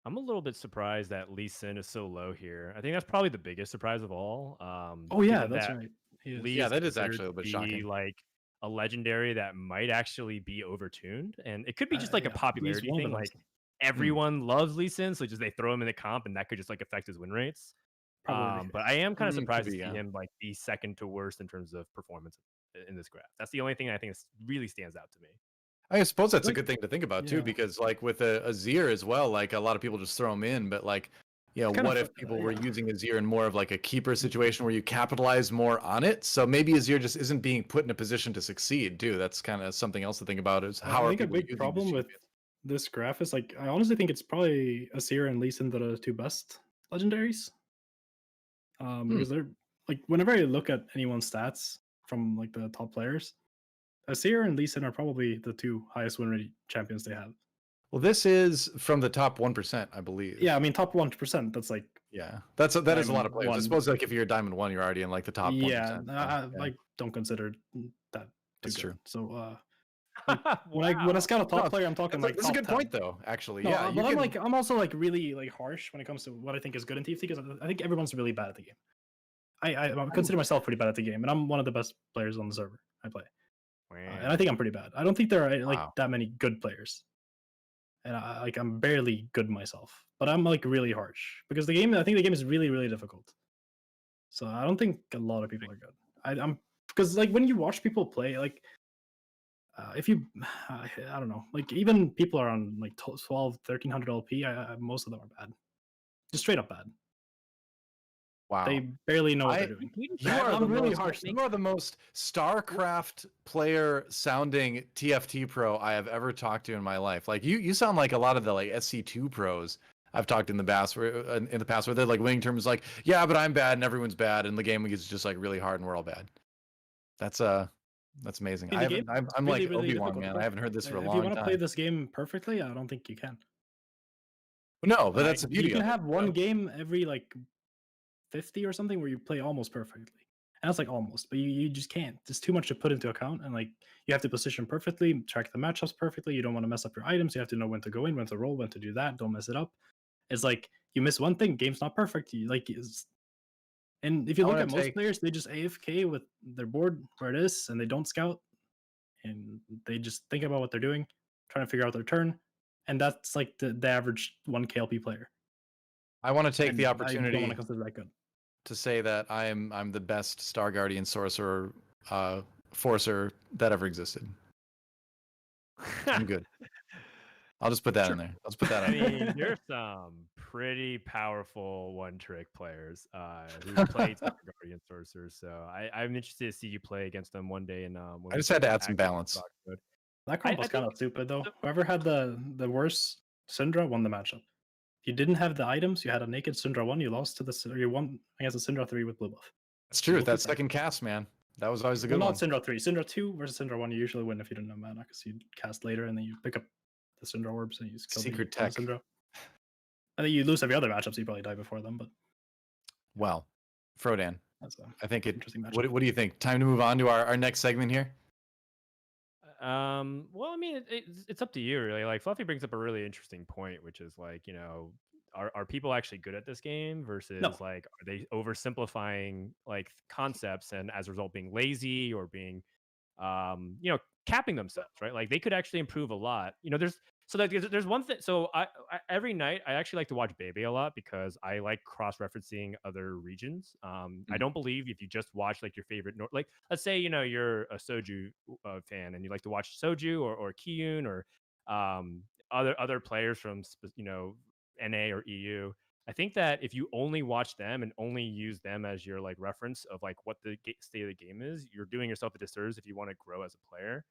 [SPEAKER 4] I'm a little bit surprised that Lee Sin is so low here. I think that's probably the biggest surprise of all.
[SPEAKER 3] Oh yeah,
[SPEAKER 4] given
[SPEAKER 3] that's
[SPEAKER 4] that
[SPEAKER 3] right. He is.
[SPEAKER 4] Lee
[SPEAKER 1] Yeah,
[SPEAKER 4] is
[SPEAKER 1] that is
[SPEAKER 4] considered
[SPEAKER 1] actually a
[SPEAKER 4] to
[SPEAKER 1] bit
[SPEAKER 4] be
[SPEAKER 1] shocking.
[SPEAKER 4] like a legendary that might actually be overtuned, and it could be just like a
[SPEAKER 3] Yeah, he's
[SPEAKER 4] popularity
[SPEAKER 3] one of
[SPEAKER 4] thing.
[SPEAKER 3] the
[SPEAKER 4] Like
[SPEAKER 3] best.
[SPEAKER 4] everyone loves Lee Sin, so just they throw him in the comp, and that could just like affect his win rates.
[SPEAKER 3] Probably.
[SPEAKER 4] But I am kind of
[SPEAKER 1] Could
[SPEAKER 4] surprised
[SPEAKER 1] be,
[SPEAKER 4] to see
[SPEAKER 1] yeah.
[SPEAKER 4] him like be second to worst in terms of performance in this graph. That's the only thing I think really stands out to me.
[SPEAKER 1] I suppose that's a
[SPEAKER 3] Like-
[SPEAKER 1] good thing to think about
[SPEAKER 3] yeah.
[SPEAKER 1] too, because like with a Azir as well, like a lot of people just throw him in, but like, you know,
[SPEAKER 3] Kind
[SPEAKER 1] what
[SPEAKER 3] of,
[SPEAKER 1] if people were
[SPEAKER 3] yeah.
[SPEAKER 1] using Azir in more of like a keeper situation where you capitalize more on it? So maybe Azir just isn't being put in a position to succeed too. That's kind of something else to think about is how
[SPEAKER 3] I
[SPEAKER 1] are
[SPEAKER 3] think a
[SPEAKER 1] people
[SPEAKER 3] big
[SPEAKER 1] using
[SPEAKER 3] problem
[SPEAKER 1] this
[SPEAKER 3] with
[SPEAKER 1] champion?
[SPEAKER 3] this graph is like I honestly think it's probably Asir and Lee Sin that are the 2 best legendaries. Because they're like whenever I look at anyone's stats from like the top players, Asir and Lee Sin are probably the 2 highest win rate champions they have.
[SPEAKER 1] Well, this is from the top 1%, I believe.
[SPEAKER 3] Yeah, I mean top 1%. That's like
[SPEAKER 1] Yeah, that is a lot of
[SPEAKER 3] Diamond
[SPEAKER 1] players. I
[SPEAKER 3] 1.
[SPEAKER 1] suppose like if you're a Diamond 1, you're already in like the top 1%.
[SPEAKER 3] I like don't consider that too
[SPEAKER 1] That's
[SPEAKER 3] good.
[SPEAKER 1] true.
[SPEAKER 3] So when I scout a top player, I'm talking like
[SPEAKER 1] that's a
[SPEAKER 3] top
[SPEAKER 1] good
[SPEAKER 3] 10.
[SPEAKER 1] point though. Actually,
[SPEAKER 3] No,
[SPEAKER 1] yeah, you
[SPEAKER 3] but
[SPEAKER 1] can...
[SPEAKER 3] I'm also like really like harsh when it comes to what I think is good in TFT because I think everyone's really bad at the game. I consider myself pretty bad at the game, and I'm one of the best players on the server I play. And I think I'm pretty bad. I don't think there are like
[SPEAKER 1] Wow.
[SPEAKER 3] that many good players, and I'm barely good myself. But I'm like really harsh because I think the game is really really difficult. So I don't think a lot of people are good. I'm because like when you watch people play, like if you I don't know, like even people are on like 12 1300 LP, most of them are bad, just straight up bad.
[SPEAKER 1] Wow.
[SPEAKER 3] They barely know what they're doing. I'm really harsh.
[SPEAKER 1] You are the most StarCraft player sounding TFT pro I have ever talked to in my life. Like you sound like a lot of the like SC2 pros I've talked in the past where they're like winning terms like, yeah, but I'm bad and everyone's bad and the game is just like really hard and we're all bad. That's amazing.
[SPEAKER 3] I mean,
[SPEAKER 1] I'm
[SPEAKER 3] really,
[SPEAKER 1] like
[SPEAKER 3] really
[SPEAKER 1] Obi-Wan,
[SPEAKER 3] difficult,
[SPEAKER 1] man.
[SPEAKER 3] but
[SPEAKER 1] I haven't heard this for a
[SPEAKER 3] if
[SPEAKER 1] long
[SPEAKER 3] you want to play
[SPEAKER 1] time.
[SPEAKER 3] this game perfectly, I don't think you can.
[SPEAKER 1] No, but that's the beauty.
[SPEAKER 3] You can
[SPEAKER 1] of it,
[SPEAKER 3] have one
[SPEAKER 1] right?
[SPEAKER 3] game every like 50 or something where you play almost perfectly. And that's like almost, but you just can't. There's too much to put into account. And like you have to position perfectly, track the matchups perfectly. You don't want to mess up your items. You have to know when to go in, when to roll, when to do that. Don't mess it up. It's like you miss one thing, game's not perfect. And if you look at most players, they just AFK with their board where it is and they don't scout. And they just think about what they're doing, trying to figure out their turn. And that's like the average 1 KLP player.
[SPEAKER 1] I want to take the
[SPEAKER 3] I don't
[SPEAKER 1] opportunity
[SPEAKER 3] want to consider that good.
[SPEAKER 1] to say that I'm the best Star Guardian sorcerer forcer that ever existed. I'm good. I'll just put that in there. Let's put that
[SPEAKER 4] I
[SPEAKER 1] in there.
[SPEAKER 4] mean, there's some pretty powerful one-trick players who play Star Guardian sorcerers. So I'm interested to see you play against them one day. And
[SPEAKER 1] I just had to add some balance.
[SPEAKER 3] That comp was kind of stupid though. Whoever had the worst Syndra won the matchup. If you didn't have the items, you had a naked Syndra 1, you lost to you won against the Syndra 3 with blue buff.
[SPEAKER 1] That's true. That second cast, man. That was always a good
[SPEAKER 3] Well,
[SPEAKER 1] one.
[SPEAKER 3] not Syndra 3. Syndra 2 versus Syndra 1, you usually win if you didn't have mana because you cast later and then you pick up the Syndra orbs and you just kill
[SPEAKER 1] Secret
[SPEAKER 3] the
[SPEAKER 1] tech.
[SPEAKER 3] Syndra. I think you lose every other matchup, so you probably die before them. But
[SPEAKER 1] Well, Frodan,
[SPEAKER 3] that's
[SPEAKER 1] I think
[SPEAKER 3] interesting matchup.
[SPEAKER 1] What do you think? Time to move on to our next segment here.
[SPEAKER 4] Well, I mean, it's up to you, really. Like Fluffy brings up a really interesting point, which is like, are people actually good at this game versus like, are they oversimplifying like concepts and as a result being lazy or being, capping themselves, right? Like they could actually improve a lot. There's one thing. So I every night I actually like to watch Bebe a lot because I like cross-referencing other regions. I don't believe if you just watch like your favorite, like let's say you're a Soju fan and you like to watch Soju or Kiyun or other players from NA or EU. I think that if you only watch them and only use them as your like reference of like what the state of the game is, you're doing yourself a disservice if you want to grow as a player,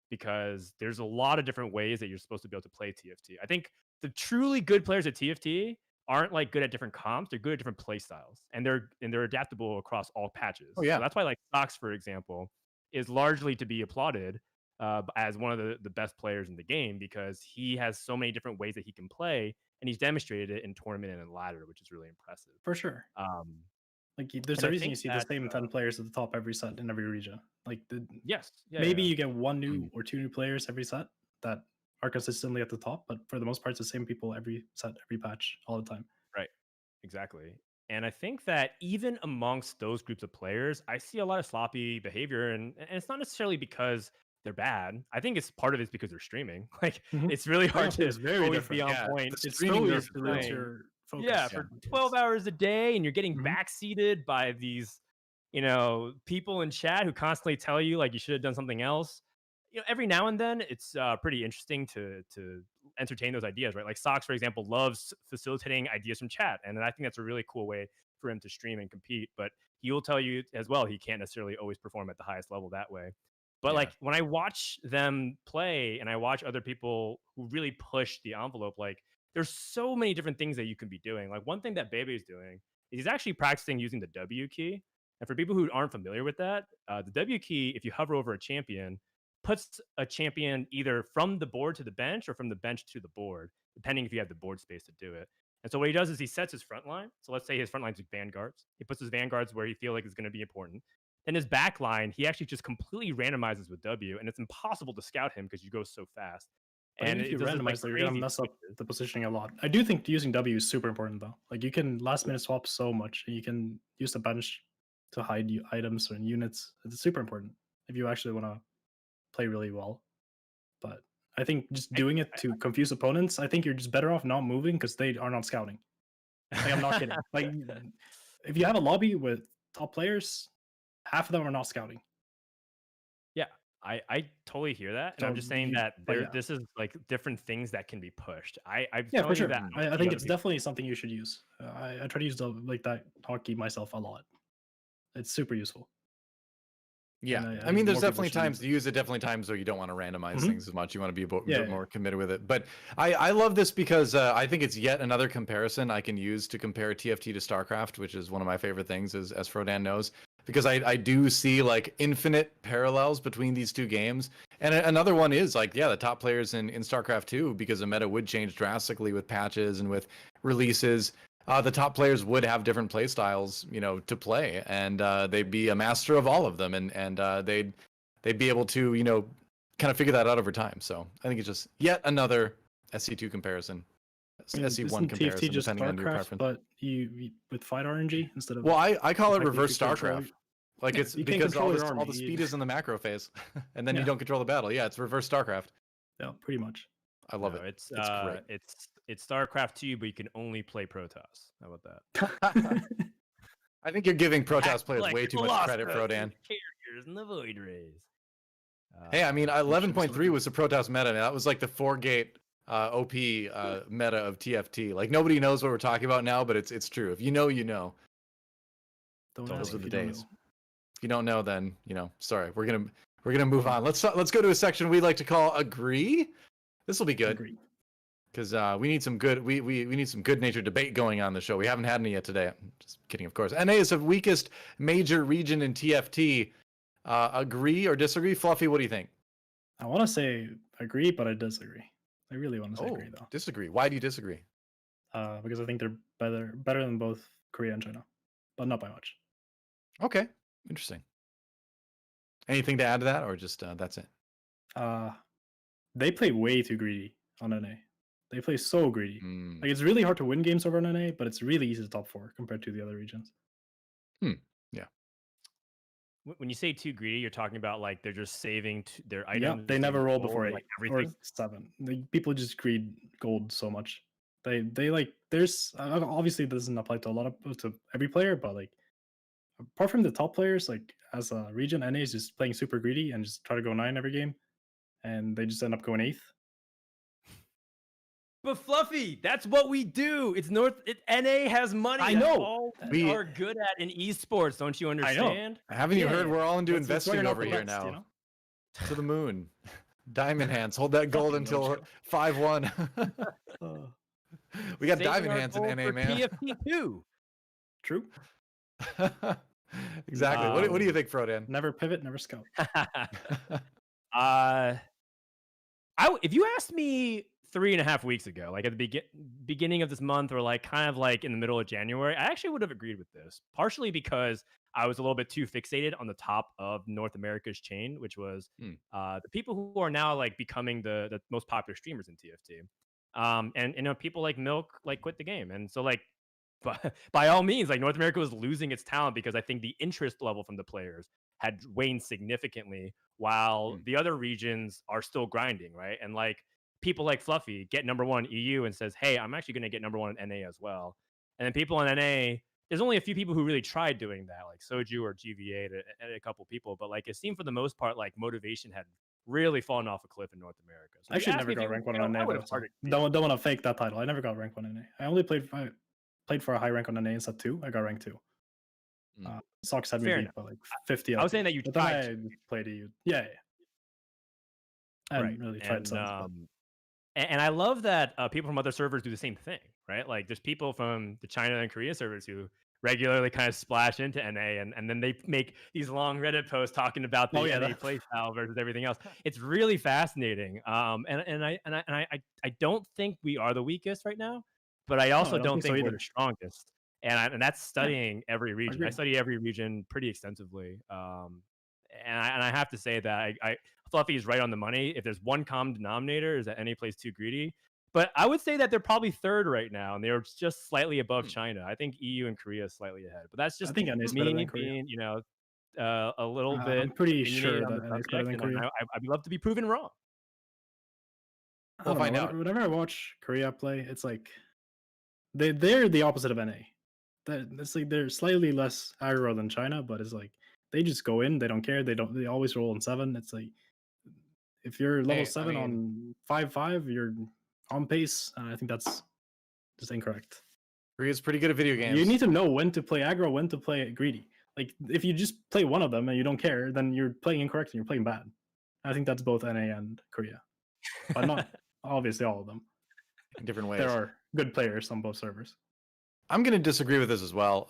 [SPEAKER 4] because there's a lot of different ways that you're supposed to be able to play TFT. I think the truly good players at TFT aren't like good at different comps; they're good at different play styles, and they're adaptable across all patches.
[SPEAKER 1] Oh yeah.
[SPEAKER 4] So that's why like Sox, for example, is largely to be applauded as one of the best players in the game, because he has so many different ways that he can play, and he's demonstrated it in tournament and in ladder, which is really impressive.
[SPEAKER 3] For sure.
[SPEAKER 4] Um,
[SPEAKER 3] Like there's
[SPEAKER 4] and
[SPEAKER 3] a
[SPEAKER 4] I
[SPEAKER 3] reason you
[SPEAKER 4] think
[SPEAKER 3] see the same 10 players at the top every set in every region. Like
[SPEAKER 4] yes, yeah,
[SPEAKER 3] maybe
[SPEAKER 4] yeah.
[SPEAKER 3] you get one new or two new players every set that are consistently at the top, but for the most part, it's the same people every set, every patch, all the time.
[SPEAKER 4] Right. Exactly. And I think that even amongst those groups of players, I see a lot of sloppy behavior, and it's not necessarily because they're bad. I think it's part of it's because they're streaming. Like
[SPEAKER 3] Mhm.
[SPEAKER 4] it's really hard to
[SPEAKER 3] It's very
[SPEAKER 4] always
[SPEAKER 3] different.
[SPEAKER 4] be on
[SPEAKER 1] Yeah,
[SPEAKER 4] point.
[SPEAKER 1] the
[SPEAKER 3] It's
[SPEAKER 1] streaming
[SPEAKER 3] so
[SPEAKER 1] nerf
[SPEAKER 3] easy
[SPEAKER 1] is
[SPEAKER 3] to
[SPEAKER 1] real.
[SPEAKER 3] lose your focus.
[SPEAKER 4] Yeah, for 12 hours a day, and you're getting
[SPEAKER 3] Mhm.
[SPEAKER 4] backseated by these, people in chat who constantly tell you like you should have done something else. Every now and then it's pretty interesting to entertain those ideas, right? Like Sox, for example, loves facilitating ideas from chat, and I think that's a really cool way for him to stream and compete. But he will tell you as well he can't necessarily always perform at the highest level that way. But
[SPEAKER 1] Yeah.
[SPEAKER 4] like when I watch them play and I watch other people who really push the envelope, like there's so many different things that you can be doing. Like one thing that Bebe is doing is he's actually practicing using the W key. And for people who aren't familiar with that, the W key, if you hover over a champion, puts a champion either from the board to the bench or from the bench to the board, depending if you have the board space to do it. And so what he does is he sets his front line. So let's say his front line's like vanguards. He puts his vanguards where he feels like is going to be important. Then his back line, he actually just completely randomizes with W, and it's impossible to scout him because you go so fast.
[SPEAKER 3] But
[SPEAKER 4] And
[SPEAKER 3] even if you
[SPEAKER 4] it does this, like,
[SPEAKER 3] randomize, you're gonna
[SPEAKER 4] crazy
[SPEAKER 3] mess up
[SPEAKER 4] switches.
[SPEAKER 3] the positioning a lot. I do think using W is super important though. Like you can last minute swap so much, and you can use the bench to hide items or units. It's super important if you actually want to play really well. But I think just doing it to confuse opponents, I think you're just better off not moving because they are not scouting. Like I'm not kidding. Like if you have a lobby with top players, half of them are not scouting.
[SPEAKER 4] Yeah, I totally hear that, and I'm
[SPEAKER 3] So
[SPEAKER 4] just saying
[SPEAKER 3] you-
[SPEAKER 4] that
[SPEAKER 3] but yeah.
[SPEAKER 4] this is like different things that can be pushed. I'm
[SPEAKER 3] Yeah,
[SPEAKER 4] telling
[SPEAKER 3] for
[SPEAKER 4] you
[SPEAKER 3] sure.
[SPEAKER 4] that
[SPEAKER 3] I think it's definitely something you should use. I try to use like that hotkey myself a lot. It's super useful.
[SPEAKER 1] Yeah,
[SPEAKER 3] And
[SPEAKER 1] I mean, there's
[SPEAKER 3] more people
[SPEAKER 1] definitely
[SPEAKER 3] should use
[SPEAKER 1] times to use it, definitely times where you don't want to randomize
[SPEAKER 3] Mhm.
[SPEAKER 1] things as much. You want to be a bit
[SPEAKER 3] Yeah.
[SPEAKER 1] more committed with it. But I love this because I think it's yet another comparison I can use to compare TFT to StarCraft, which is one of my favorite things, as Frodan knows, because I do see like infinite parallels between these two games. And another one is like, yeah, the top players in StarCraft 2, because the meta would change drastically with patches and with releases. The top players would have different play styles, to play, and they'd be a master of all of them, and they'd be able to, kind of figure that out over time. So I think it's just yet another SC2 comparison,
[SPEAKER 3] I mean,
[SPEAKER 1] SC1
[SPEAKER 3] isn't
[SPEAKER 1] comparison,
[SPEAKER 3] TFT just
[SPEAKER 1] depending on your
[SPEAKER 3] StarCraft,
[SPEAKER 1] preference.
[SPEAKER 3] but you with fight RNG instead of.
[SPEAKER 1] Well, I call it
[SPEAKER 3] like,
[SPEAKER 1] reverse
[SPEAKER 3] you can control
[SPEAKER 1] StarCraft. Like
[SPEAKER 3] yeah,
[SPEAKER 1] it's
[SPEAKER 3] you can
[SPEAKER 1] because
[SPEAKER 3] control your
[SPEAKER 1] all
[SPEAKER 3] army.
[SPEAKER 1] the speed is in the macro phase, and then you
[SPEAKER 3] Yeah.
[SPEAKER 1] don't control the battle. Yeah, it's reverse StarCraft.
[SPEAKER 3] Yeah, pretty much.
[SPEAKER 1] I love
[SPEAKER 4] No,
[SPEAKER 1] it.
[SPEAKER 4] It's
[SPEAKER 1] great.
[SPEAKER 4] it's StarCraft 2, but you can only play Protoss. How about that?
[SPEAKER 1] I think you're giving Protoss
[SPEAKER 4] Act
[SPEAKER 1] players
[SPEAKER 4] like
[SPEAKER 1] way too much credit,
[SPEAKER 4] Colossus
[SPEAKER 1] Frodan.
[SPEAKER 4] and Carriers in the Void Rays.
[SPEAKER 1] Hey, I mean,
[SPEAKER 3] should be
[SPEAKER 1] 11.3
[SPEAKER 3] something.
[SPEAKER 1] was the Protoss meta. That was like the 4-gate OP meta of TFT. Like nobody knows what we're talking about now, but it's true. If you know, you know.
[SPEAKER 3] Don't
[SPEAKER 1] Those
[SPEAKER 3] ask
[SPEAKER 1] are
[SPEAKER 3] if
[SPEAKER 1] the
[SPEAKER 3] you don't
[SPEAKER 1] days.
[SPEAKER 3] know.
[SPEAKER 1] If you don't know, then sorry. We're gonna move on. Let's go to a section we like to call Agree. This will be good
[SPEAKER 3] Agreed.
[SPEAKER 1] because we need some good we need some good natured debate going on the show. We haven't had any yet today. Just kidding, of course. NA is the weakest major region in TFT. Agree or disagree? Fluffy, what do you think?
[SPEAKER 3] I want to say agree, but I disagree. I really want to say agree though,
[SPEAKER 1] disagree. Why do you disagree?
[SPEAKER 3] because I think they're better than both Korea and China, but not by much.
[SPEAKER 1] Okay, interesting. Anything to add to that, or just that's it?
[SPEAKER 3] They play way too greedy on NA. They play so greedy.
[SPEAKER 1] Mm.
[SPEAKER 3] Like it's really hard to win games over on NA, but it's really easy to top 4 compared to the other regions.
[SPEAKER 4] When you say too greedy, you're talking about like they're just saving their
[SPEAKER 3] Yeah,
[SPEAKER 4] items.
[SPEAKER 3] they never roll
[SPEAKER 4] gold,
[SPEAKER 3] before 8
[SPEAKER 4] like
[SPEAKER 3] or
[SPEAKER 4] everything.
[SPEAKER 3] 7. People just greed gold so much. They like there's obviously this doesn't apply to to every player, but like apart from the top players, like as a region, NA is just playing super greedy and just try to go 9 every game, and they just end up going 8th.
[SPEAKER 4] But Fluffy, that's what we do. It's NA has money.
[SPEAKER 3] I
[SPEAKER 4] That's
[SPEAKER 3] know.
[SPEAKER 4] all
[SPEAKER 1] We-
[SPEAKER 4] we are good at in esports. Don't you understand?
[SPEAKER 1] Haven't you
[SPEAKER 3] Yeah,
[SPEAKER 1] heard?
[SPEAKER 3] yeah.
[SPEAKER 1] We're all into
[SPEAKER 3] That's why you're
[SPEAKER 1] investing
[SPEAKER 3] not
[SPEAKER 1] over
[SPEAKER 3] the
[SPEAKER 1] here
[SPEAKER 3] best,
[SPEAKER 1] now.
[SPEAKER 3] you know?
[SPEAKER 1] To the moon. Diamond hands. Hold that gold
[SPEAKER 3] Fucking no
[SPEAKER 1] until
[SPEAKER 3] joke.
[SPEAKER 1] 5-1. We got
[SPEAKER 4] Saving
[SPEAKER 1] diamond
[SPEAKER 4] our
[SPEAKER 1] hands in
[SPEAKER 4] gold
[SPEAKER 1] NA,
[SPEAKER 4] for
[SPEAKER 1] man.
[SPEAKER 4] TFT2.
[SPEAKER 3] True.
[SPEAKER 1] Exactly. What do you think, Frodan?
[SPEAKER 3] Never pivot, never scout.
[SPEAKER 4] If you asked me 3.5 weeks ago, like at the beginning of this month, or like kind of like in the middle of January, I actually would have agreed with this. Partially because I was a little bit too fixated on the top of North America's chain, which was the people who are now like becoming the most popular streamers in TFT. And you know, people like Milk like quit the game, and so like, but by all means, like North America was losing its talent because I think the interest level from the players had waned significantly, while the other regions are still grinding, right? And like people like Fluffy get #1 EU and says, "Hey, I'm actually going to get #1 in NA as well." And then people in NA, there's only a few people who really tried doing that, like Soju or GVA, and a couple people. But like it seemed for the most part, like motivation had really fallen off a cliff in North America. So
[SPEAKER 3] I actually never got rank 1 on NA. Don't want to fake that title. I never got rank 1 on NA. I only played for a high rank on NA in set 2. I got rank 2. Sox had me
[SPEAKER 4] Fair
[SPEAKER 3] beat
[SPEAKER 4] enough.
[SPEAKER 3] by like 50.
[SPEAKER 4] I was saying that you tried.
[SPEAKER 3] I played EU. Yeah. I hadn't really tried
[SPEAKER 4] and,
[SPEAKER 3] since. But...
[SPEAKER 4] and I love that people from other servers do the same thing, right? Like there's people from the China and Korea servers who regularly kind of splash into NA, and then they make these long Reddit posts talking about the NA playstyle versus everything else. It's really fascinating. And I don't think we are the weakest right now, but I also don't think we're the strongest. And that's studying every region. I study every region pretty extensively. And I have to say that Fluffy is right on the money. If there's one common denominator, is that NA plays too greedy. But I would say that they're probably third right now, and they're just slightly above China. I think EU and Korea is slightly ahead. But that's just
[SPEAKER 3] me
[SPEAKER 4] being, you know, a little bit.
[SPEAKER 3] I'm pretty sure that NA's better than Korea.
[SPEAKER 4] I'd love to be proven wrong.
[SPEAKER 1] We'll find out.
[SPEAKER 3] Whenever I watch Korea play, it's like they're the opposite of NA. It's like they're slightly less aggro than China, but it's like they just go in, they don't care, they always roll on 7. It's like if you're level 7 on 5-5, you're on pace. And I think that's just incorrect.
[SPEAKER 1] Korea's pretty good at video games.
[SPEAKER 3] You need to know when to play aggro, when to play greedy. Like if you just play one of them and you don't care, then you're playing incorrect and you're playing bad. I think that's both NA and Korea, but not obviously all of them.
[SPEAKER 1] In different ways.
[SPEAKER 3] There are good players on both servers.
[SPEAKER 1] I'm going to disagree with this as well,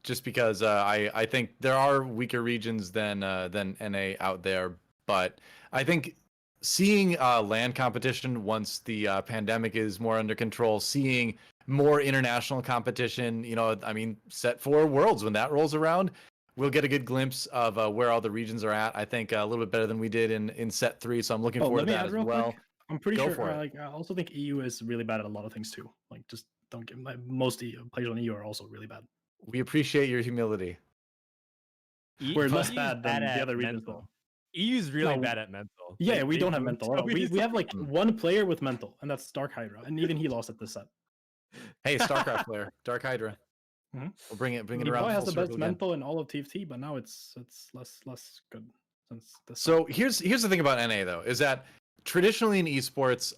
[SPEAKER 1] just because I think there are weaker regions than NA out there. But I think seeing LAN competition once the pandemic is more under control, seeing more international competition, you know, I mean, set 4 Worlds, when that rolls around, we'll get a good glimpse of where all the regions are at. I think a little bit better than we did in set 3. So I'm looking forward to that as well.
[SPEAKER 3] Quick. I'm pretty sure. I also think EU is really bad at a lot of things too. Like just don't get most players on EU are also really bad.
[SPEAKER 1] We appreciate your humility.
[SPEAKER 3] We're less bad than the other regions though.
[SPEAKER 4] EU's really bad at mental.
[SPEAKER 3] Yeah, we don't have mental. We have like one player with mental, and that's Dark Hydra, and even he lost at this set.
[SPEAKER 1] Hey, StarCraft player, Dark Hydra. We'll bring it around.
[SPEAKER 3] He probably has the best mental in all of TFT, but now it's less good since this.
[SPEAKER 1] So here's the thing about NA though, is that traditionally in esports,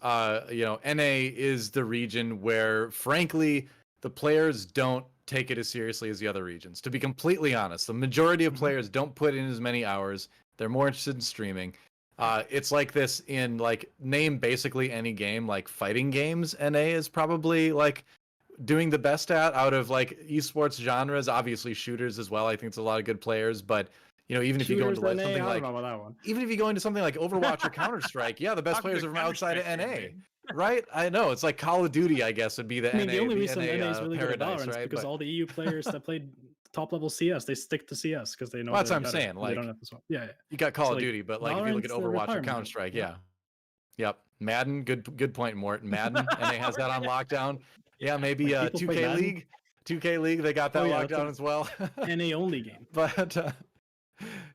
[SPEAKER 1] you know, NA is the region where, frankly, the players don't take it as seriously as the other regions. To be completely honest, the majority of players don't put in as many hours. They're more interested in streaming. It's like this in like name basically any game, like fighting games. NA is probably like doing the best at out of like esports genres. Obviously shooters as well. I think it's a lot of good players, but you know, even if you go into like something like even if you go into something like Overwatch or Counter-Strike, yeah, the best players are from outside of NA. Right? I know. It's like Call of Duty, I guess, would be the NA. The only reason NA is really good at Valorant is
[SPEAKER 3] because all the EU players that played top level CS, they stick to CS because they know.
[SPEAKER 1] Well, that's what I'm saying. Like,
[SPEAKER 3] yeah,
[SPEAKER 1] you got Call of Duty, but like if you look at Overwatch or Counter-Strike, yep. Madden, good point, Mort. Madden, NA has that on lockdown. Yeah, maybe 2K League. 2K League, they got that lockdown as well.
[SPEAKER 3] NA only game.
[SPEAKER 1] But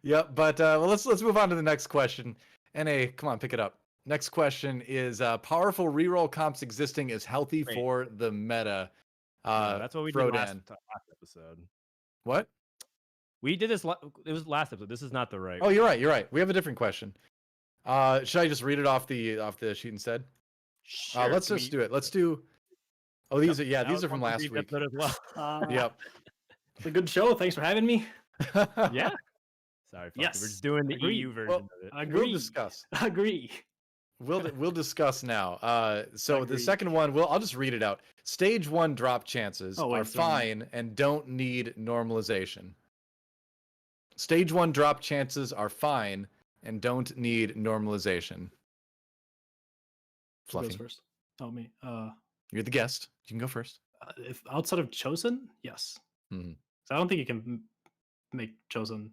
[SPEAKER 1] well, let's move on to the next question. NA, come on, pick it up. Next question is powerful reroll comps existing is healthy for the meta.
[SPEAKER 4] That's what we did last episode.
[SPEAKER 1] What?
[SPEAKER 4] We did this. It was last episode. This is not the right.
[SPEAKER 1] Oh, you're right. We have a different question. Should I just read it off the sheet instead?
[SPEAKER 4] Sure.
[SPEAKER 1] Let's
[SPEAKER 4] can
[SPEAKER 1] just
[SPEAKER 4] we-
[SPEAKER 1] do it. Let's do. Oh, these are
[SPEAKER 4] that was
[SPEAKER 1] these are from
[SPEAKER 4] one of the
[SPEAKER 1] last
[SPEAKER 4] brief
[SPEAKER 1] week.
[SPEAKER 4] episode as well.
[SPEAKER 1] Yep.
[SPEAKER 3] It's a good show. Thanks for having me.
[SPEAKER 4] Yeah. Sorry, Fluffy. We're just doing the
[SPEAKER 3] Agreed.
[SPEAKER 4] EU version
[SPEAKER 1] Well,
[SPEAKER 4] of it.
[SPEAKER 3] Agree.
[SPEAKER 1] We'll discuss.
[SPEAKER 3] Agree.
[SPEAKER 1] We'll discuss now. So the
[SPEAKER 3] Agreed.
[SPEAKER 1] second one, I'll just read it out. Stage 1 drop chances
[SPEAKER 3] Oh, wait,
[SPEAKER 1] are
[SPEAKER 3] sorry.
[SPEAKER 1] fine and don't need normalization. Stage 1 drop chances are fine and don't need normalization.
[SPEAKER 3] Who goes
[SPEAKER 1] Fluffy,
[SPEAKER 3] first? Oh, me.
[SPEAKER 1] you're the guest. You can go first.
[SPEAKER 3] If outside of Chosen, yes.
[SPEAKER 1] Mhm.
[SPEAKER 3] So I don't think you can make Chosen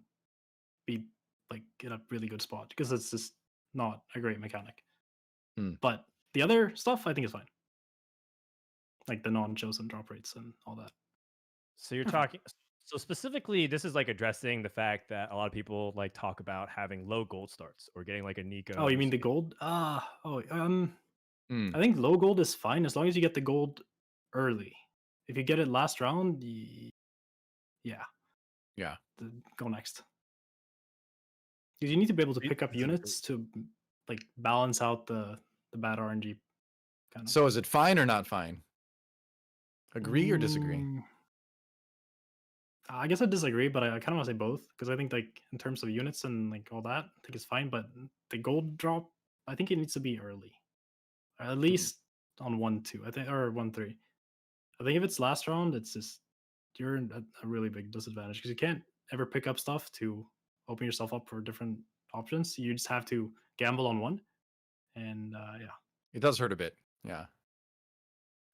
[SPEAKER 3] be like in a really good spot because it's just not a great mechanic.
[SPEAKER 1] Hmm.
[SPEAKER 3] But the other stuff I think is fine. Like the non-Chosen drop rates and all that.
[SPEAKER 4] So you're
[SPEAKER 3] Okay.
[SPEAKER 4] talking. So specifically, this is like addressing the fact that a lot of people like talk about having low gold starts or getting like a Nico.
[SPEAKER 3] Oh, you mean the
[SPEAKER 4] speed.
[SPEAKER 3] gold?
[SPEAKER 1] Hmm.
[SPEAKER 3] I think low gold is fine as long as you get the gold early. If you get it last round, yeah,
[SPEAKER 1] Yeah.
[SPEAKER 3] go next. Because you need to be able to
[SPEAKER 4] Speed
[SPEAKER 3] pick up
[SPEAKER 4] is a great-
[SPEAKER 3] units to like balance out the bad RNG. Kind of.
[SPEAKER 1] So is it fine or not fine? Agree or disagree?
[SPEAKER 3] I guess I disagree, but I kind of want to say both because I think like in terms of units and like all that, I think it's fine. But the gold drop, I think it needs to be early, or at least on 1-2. I think or 1-3. I think if it's last round, it's just you're in a really big disadvantage because you can't ever pick up stuff to open yourself up for different options. You just have to gamble on one, and yeah,
[SPEAKER 1] It does hurt a bit. Yeah.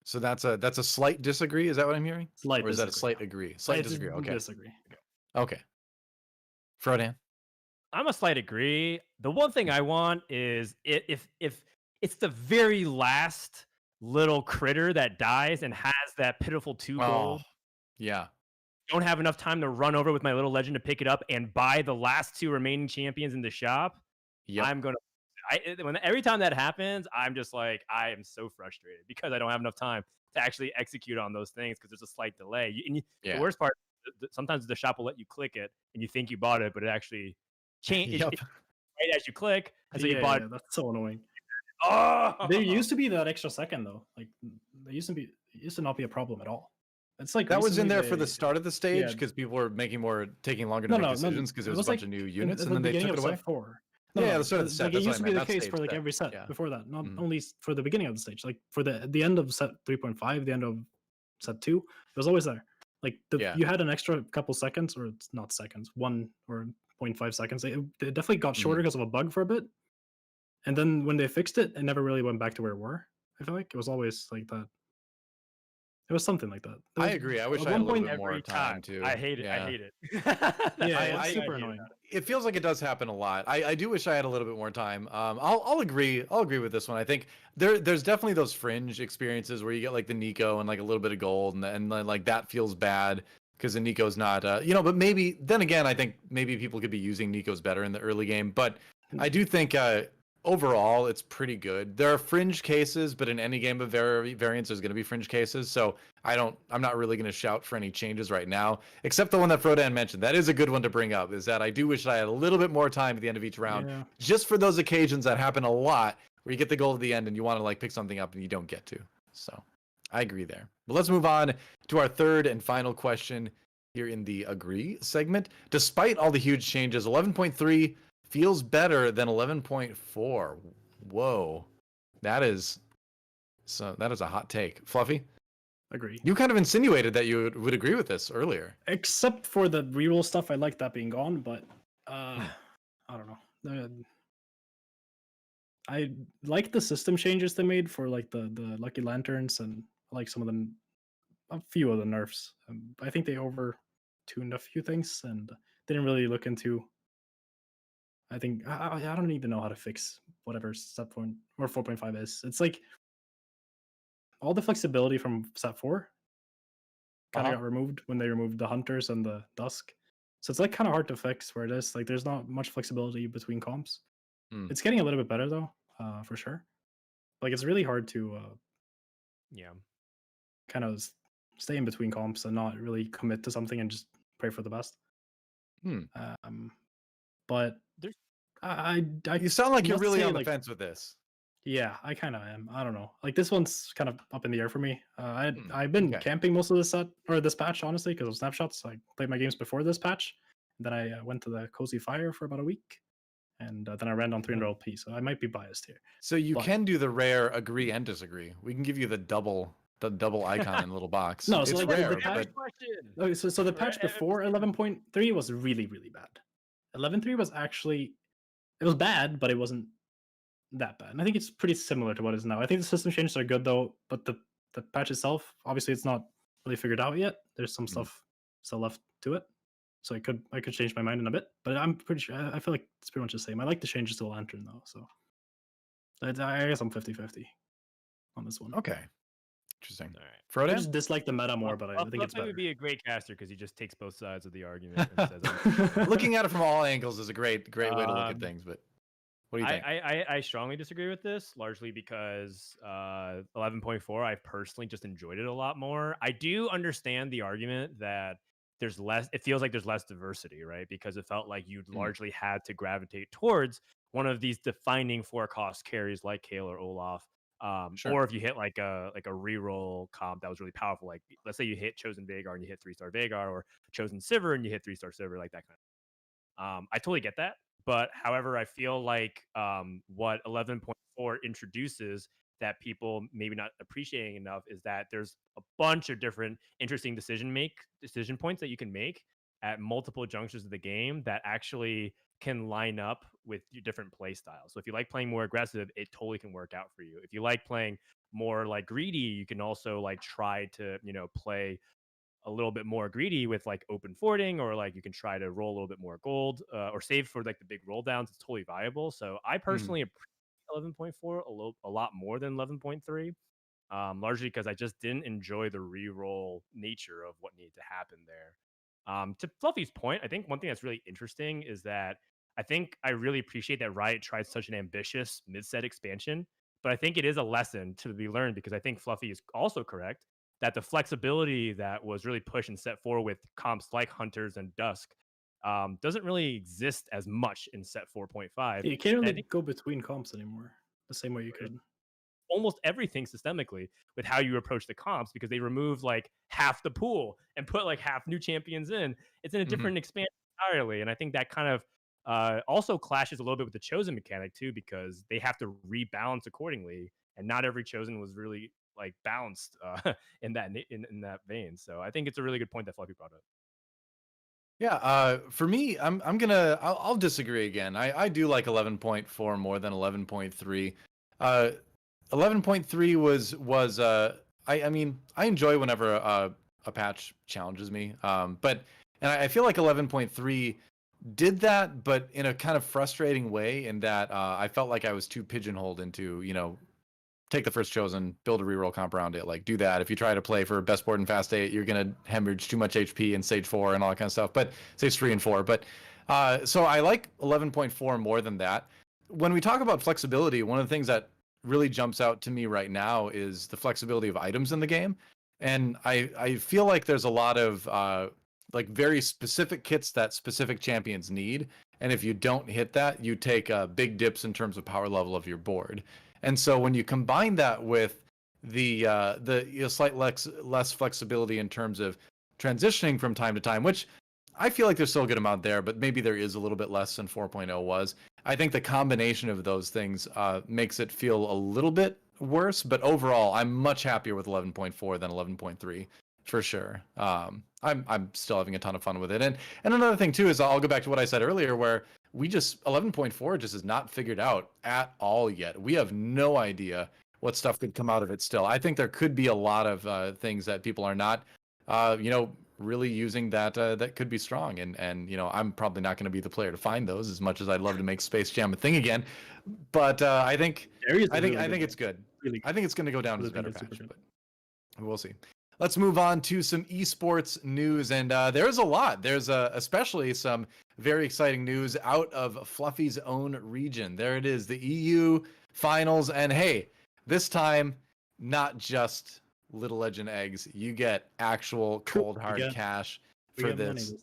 [SPEAKER 1] So that's a slight disagree. Is that what I'm hearing?
[SPEAKER 3] slight
[SPEAKER 1] Or is that a
[SPEAKER 3] disagree.
[SPEAKER 1] slight agree? Slight
[SPEAKER 3] It's a
[SPEAKER 1] disagree. Okay.
[SPEAKER 3] Disagree.
[SPEAKER 1] Okay. Frodan.
[SPEAKER 4] I'm a slight agree. The one thing I want is if it's the very last little critter that dies and has that pitiful 2 gold.
[SPEAKER 1] Yeah.
[SPEAKER 4] Don't have enough time to run over with my little legend to pick it up and buy the last 2 remaining champions in the shop.
[SPEAKER 1] Yep.
[SPEAKER 4] I'm gonna. Every time that happens, I'm just like I am so frustrated because I don't have enough time to actually execute on those things because there's a slight delay.
[SPEAKER 1] Yeah.
[SPEAKER 4] The worst part, sometimes the shop will let you click it and you think you bought it, but it actually changed
[SPEAKER 1] Yep.
[SPEAKER 4] right as you click, and so you
[SPEAKER 3] Yeah,
[SPEAKER 4] bought.
[SPEAKER 3] yeah, that's so annoying.
[SPEAKER 4] Oh,
[SPEAKER 3] There used to be that extra second though. Like there used to not be a problem at all. It's like
[SPEAKER 1] That was in
[SPEAKER 3] recently
[SPEAKER 1] there for the start of the stage
[SPEAKER 3] yeah.
[SPEAKER 1] because people were taking longer to make decisions because there was a bunch of new units
[SPEAKER 3] at
[SPEAKER 1] and then
[SPEAKER 3] the
[SPEAKER 1] they took
[SPEAKER 3] beginning
[SPEAKER 1] it
[SPEAKER 3] of
[SPEAKER 1] away.
[SPEAKER 3] set 4.
[SPEAKER 1] Yeah, the start of the set.
[SPEAKER 3] Like it
[SPEAKER 1] That's what
[SPEAKER 3] used to
[SPEAKER 1] I
[SPEAKER 3] be
[SPEAKER 1] meant,
[SPEAKER 3] the
[SPEAKER 1] not
[SPEAKER 3] case
[SPEAKER 1] stage
[SPEAKER 3] for like
[SPEAKER 1] set.
[SPEAKER 3] every set
[SPEAKER 1] Yeah.
[SPEAKER 3] before that. Not
[SPEAKER 1] Mhm.
[SPEAKER 3] only for the beginning of the stage, like for the end of set 3.5, the end of set 2, it was always there. Like
[SPEAKER 1] Yeah.
[SPEAKER 3] you had an extra couple seconds, or it's not seconds, 1 or 0.5 seconds. It definitely got shorter because of a bug for a bit, and then when they fixed it, it never really went back to where it were. I feel like it was always like that. It was something like that.
[SPEAKER 1] I agree. I wish
[SPEAKER 3] at
[SPEAKER 1] I had a
[SPEAKER 3] one
[SPEAKER 1] little
[SPEAKER 3] point
[SPEAKER 1] bit more
[SPEAKER 4] every
[SPEAKER 1] time too.
[SPEAKER 4] I hate it.
[SPEAKER 1] Yeah.
[SPEAKER 4] I hate it.
[SPEAKER 3] Yeah,
[SPEAKER 1] I
[SPEAKER 3] it's super
[SPEAKER 4] hate it.
[SPEAKER 3] annoying.
[SPEAKER 1] It feels like it does happen a lot. I do wish I had a little bit more time. I'll agree. I'll agree with this one. I think there's definitely those fringe experiences where you get like the Nico and like a little bit of gold, and then like that feels bad because the Nico's not. But maybe then again, I think maybe people could be using Nico's better in the early game. But I do think overall it's pretty good. There are fringe cases, but in any game of variants, there's going to be fringe cases. So I'm not really going to shout for any changes right now, except the one that Frodan mentioned. That is a good one to bring up, is that I do wish that I had a little bit more time at the end of each round,
[SPEAKER 3] Yeah.
[SPEAKER 1] just for those occasions that happen a lot where you get the gold at the end and you want to like pick something up and you don't get to. So I agree there. But let's move on to our third and final question here in the agree segment. Despite all the huge changes, 11.3 feels better than 11.4. Whoa. That is a hot take. Fluffy?
[SPEAKER 3] Agree.
[SPEAKER 1] You kind of insinuated that you would agree with this earlier.
[SPEAKER 3] Except for the reroll stuff, I like that being gone, but I don't know. I like the system changes they made for like the Lucky Lanterns and like a few of the nerfs. I think they over tuned a few things and didn't really look into. I think I don't even know how to fix whatever set 4 or 4.5 is. It's like all the flexibility from set 4 kind of got removed when they removed the hunters and the dusk. So it's like kind of hard to fix where it is. Like there's not much flexibility between comps. It's getting a little bit better though, for sure. Like it's really hard to
[SPEAKER 4] Yeah.
[SPEAKER 3] kind of stay in between comps and not really commit to something and just pray for the best. But
[SPEAKER 4] There's-
[SPEAKER 3] I
[SPEAKER 1] You sound like you're
[SPEAKER 3] must
[SPEAKER 1] really
[SPEAKER 3] say,
[SPEAKER 1] on the
[SPEAKER 3] like,
[SPEAKER 1] fence with this.
[SPEAKER 3] Yeah, I kind of am. I don't know. Like this one's kind of up in the air for me. I've been
[SPEAKER 1] okay.
[SPEAKER 3] camping most of this set or this patch, honestly, because of snapshots. I played my games before this patch. Then I went to the Cozy Fire for about a week, and then I ran on 300 LP. So I might be biased here.
[SPEAKER 1] So you
[SPEAKER 3] But-
[SPEAKER 1] can do the rare agree and disagree. We can give you the double icon in the little box.
[SPEAKER 3] No, so
[SPEAKER 1] it's
[SPEAKER 3] like the
[SPEAKER 1] rare,
[SPEAKER 3] patch-
[SPEAKER 1] but
[SPEAKER 4] question.
[SPEAKER 3] Okay, so the patch
[SPEAKER 4] Right,
[SPEAKER 3] before 11.3 was really, really bad. 11.3 was actually it was bad, but it wasn't that bad. And I think it's pretty similar to what it is now. I think the system changes are good though, but the patch itself, obviously, it's not really figured out yet. There's some stuff still left to it, so I could change my mind in a bit. But I'm pretty sure I feel like it's pretty much the same. I like the changes to the lantern though, so I guess I'm 50-50 on this one.
[SPEAKER 1] okay. Interesting.
[SPEAKER 4] All right.
[SPEAKER 3] I
[SPEAKER 1] Frodan?
[SPEAKER 3] just dislike the meta more, but I think it's
[SPEAKER 4] Fluffy
[SPEAKER 3] better.
[SPEAKER 4] would be a great caster because he just takes both sides of the argument and says,
[SPEAKER 1] Looking at it from all angles is a great way to look at
[SPEAKER 4] Um,
[SPEAKER 1] things, but what do you think?
[SPEAKER 4] I strongly disagree with this, largely because 11.4, I personally just enjoyed it a lot more. I do understand the argument that there's less, it feels like there's less diversity, right? Because it felt like you'd largely had to gravitate towards one of these defining 4-cost carries like Kale or Olaf.
[SPEAKER 1] Sure.
[SPEAKER 4] Or if you hit like a reroll comp that was really powerful, like let's say you hit Chosen Vagar and you hit 3-star Vagar, or Chosen Sivir and you hit 3-star Sivir, like that kind of. I totally get that. But however, I feel like what 11.4 introduces that people maybe not appreciating enough is that there's a bunch of different interesting decision points that you can make at multiple junctures of the game that actually can line up with your different play styles. So if you like playing more aggressive, it totally can work out for you. If you like playing more like greedy, you can also like try to, play a little bit more greedy with like open fording, or like you can try to roll a little bit more gold or save for like the big roll downs. It's totally viable. So I personally appreciate 11.4 a lot more than 11.3, largely because I just didn't enjoy the reroll nature of what needed to happen there. To Fluffy's point, I think one thing that's really interesting is that I think I really appreciate that Riot tried such an ambitious mid-set expansion, but I think it is a lesson to be learned, because I think Fluffy is also correct that the flexibility that was really pushed and set forward with comps like Hunters and Dusk doesn't really exist as much in set 4.5.
[SPEAKER 3] You can't
[SPEAKER 4] And I
[SPEAKER 3] really
[SPEAKER 4] think
[SPEAKER 3] go between comps anymore the same way you could.
[SPEAKER 4] almost everything systemically with how you approach the comps, because they remove like half the pool and put like half new champions in. It's in a different expansion entirely. And I think that kind of also clashes a little bit with the Chosen mechanic too, because they have to rebalance accordingly. And not every Chosen was really like balanced in that vein. So I think it's a really good point that Fluffy brought up.
[SPEAKER 1] Yeah, for me, I'll disagree again. I do like 11.4 more than 11.3. 11.3 was I mean, I enjoy whenever a patch challenges me. But I feel like 11.3 did that, but in a kind of frustrating way, in that I felt like I was too pigeonholed into, take the first Chosen, build a reroll comp around it, like do that. If you try to play for best board in fast 8, you're gonna hemorrhage too much HP in stage 4 and all that kind of stuff. But stage 3 and 4. But so I like 11.4 more than that. When we talk about flexibility, one of the things that really jumps out to me right now is the flexibility of items in the game. And I feel like there's a lot of like very specific kits that specific champions need. And if you don't hit that, you take big dips in terms of power level of your board. And so when you combine that with the slight less flexibility in terms of transitioning from time to time, which I feel like there's still a good amount there, but maybe there is a little bit less than 4.0 was. I think the combination of those things makes it feel a little bit worse, but overall, I'm much happier with 11.4 than 11.3 for sure. I'm still having a ton of fun with it. And another thing too is, I'll go back to what I said earlier, where 11.4 just is not figured out at all yet. We have no idea what stuff could come out of it still. I think there could be a lot of things that people are not, really using that could be strong. And I'm probably not going to be the player to find those, as much as I'd love to make Space Jam a thing again. But I think it's good.
[SPEAKER 3] Really,
[SPEAKER 1] I think it's going to go down as a better
[SPEAKER 3] it's super
[SPEAKER 1] patch,
[SPEAKER 3] good.
[SPEAKER 1] but we'll see. Let's move on to some esports news, and there's a lot. There's especially some very exciting news out of Fluffy's own region. There it is, the EU finals, and hey, this time not just Little Legend eggs. You get actual cold hard cash for this.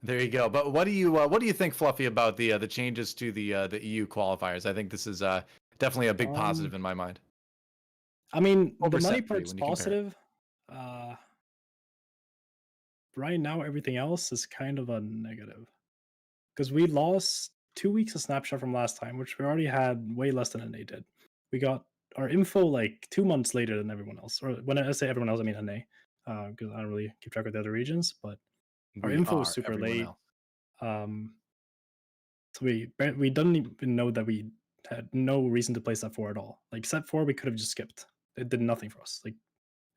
[SPEAKER 1] There you go. But what do you think, Fluffy, about the changes to the EU qualifiers? I think this is definitely a big positive in my mind.
[SPEAKER 3] I mean,
[SPEAKER 1] Over
[SPEAKER 3] the money
[SPEAKER 1] set three
[SPEAKER 3] part's
[SPEAKER 1] when you compare it.
[SPEAKER 3] positive. Right now, everything else is kind of a negative because we lost 2 weeks of snapshot from last time, which we already had way less than NA did. We got our info like 2 months later than everyone else. Or when I say everyone else, I mean NA, because I don't really keep track of the other regions. But our
[SPEAKER 1] We
[SPEAKER 3] info was
[SPEAKER 1] are
[SPEAKER 3] super
[SPEAKER 1] everyone
[SPEAKER 3] late.
[SPEAKER 1] else.
[SPEAKER 3] So we didn't even know that we had no reason to play set 4 at all. Like set 4, we could have just skipped. It did nothing for us. Like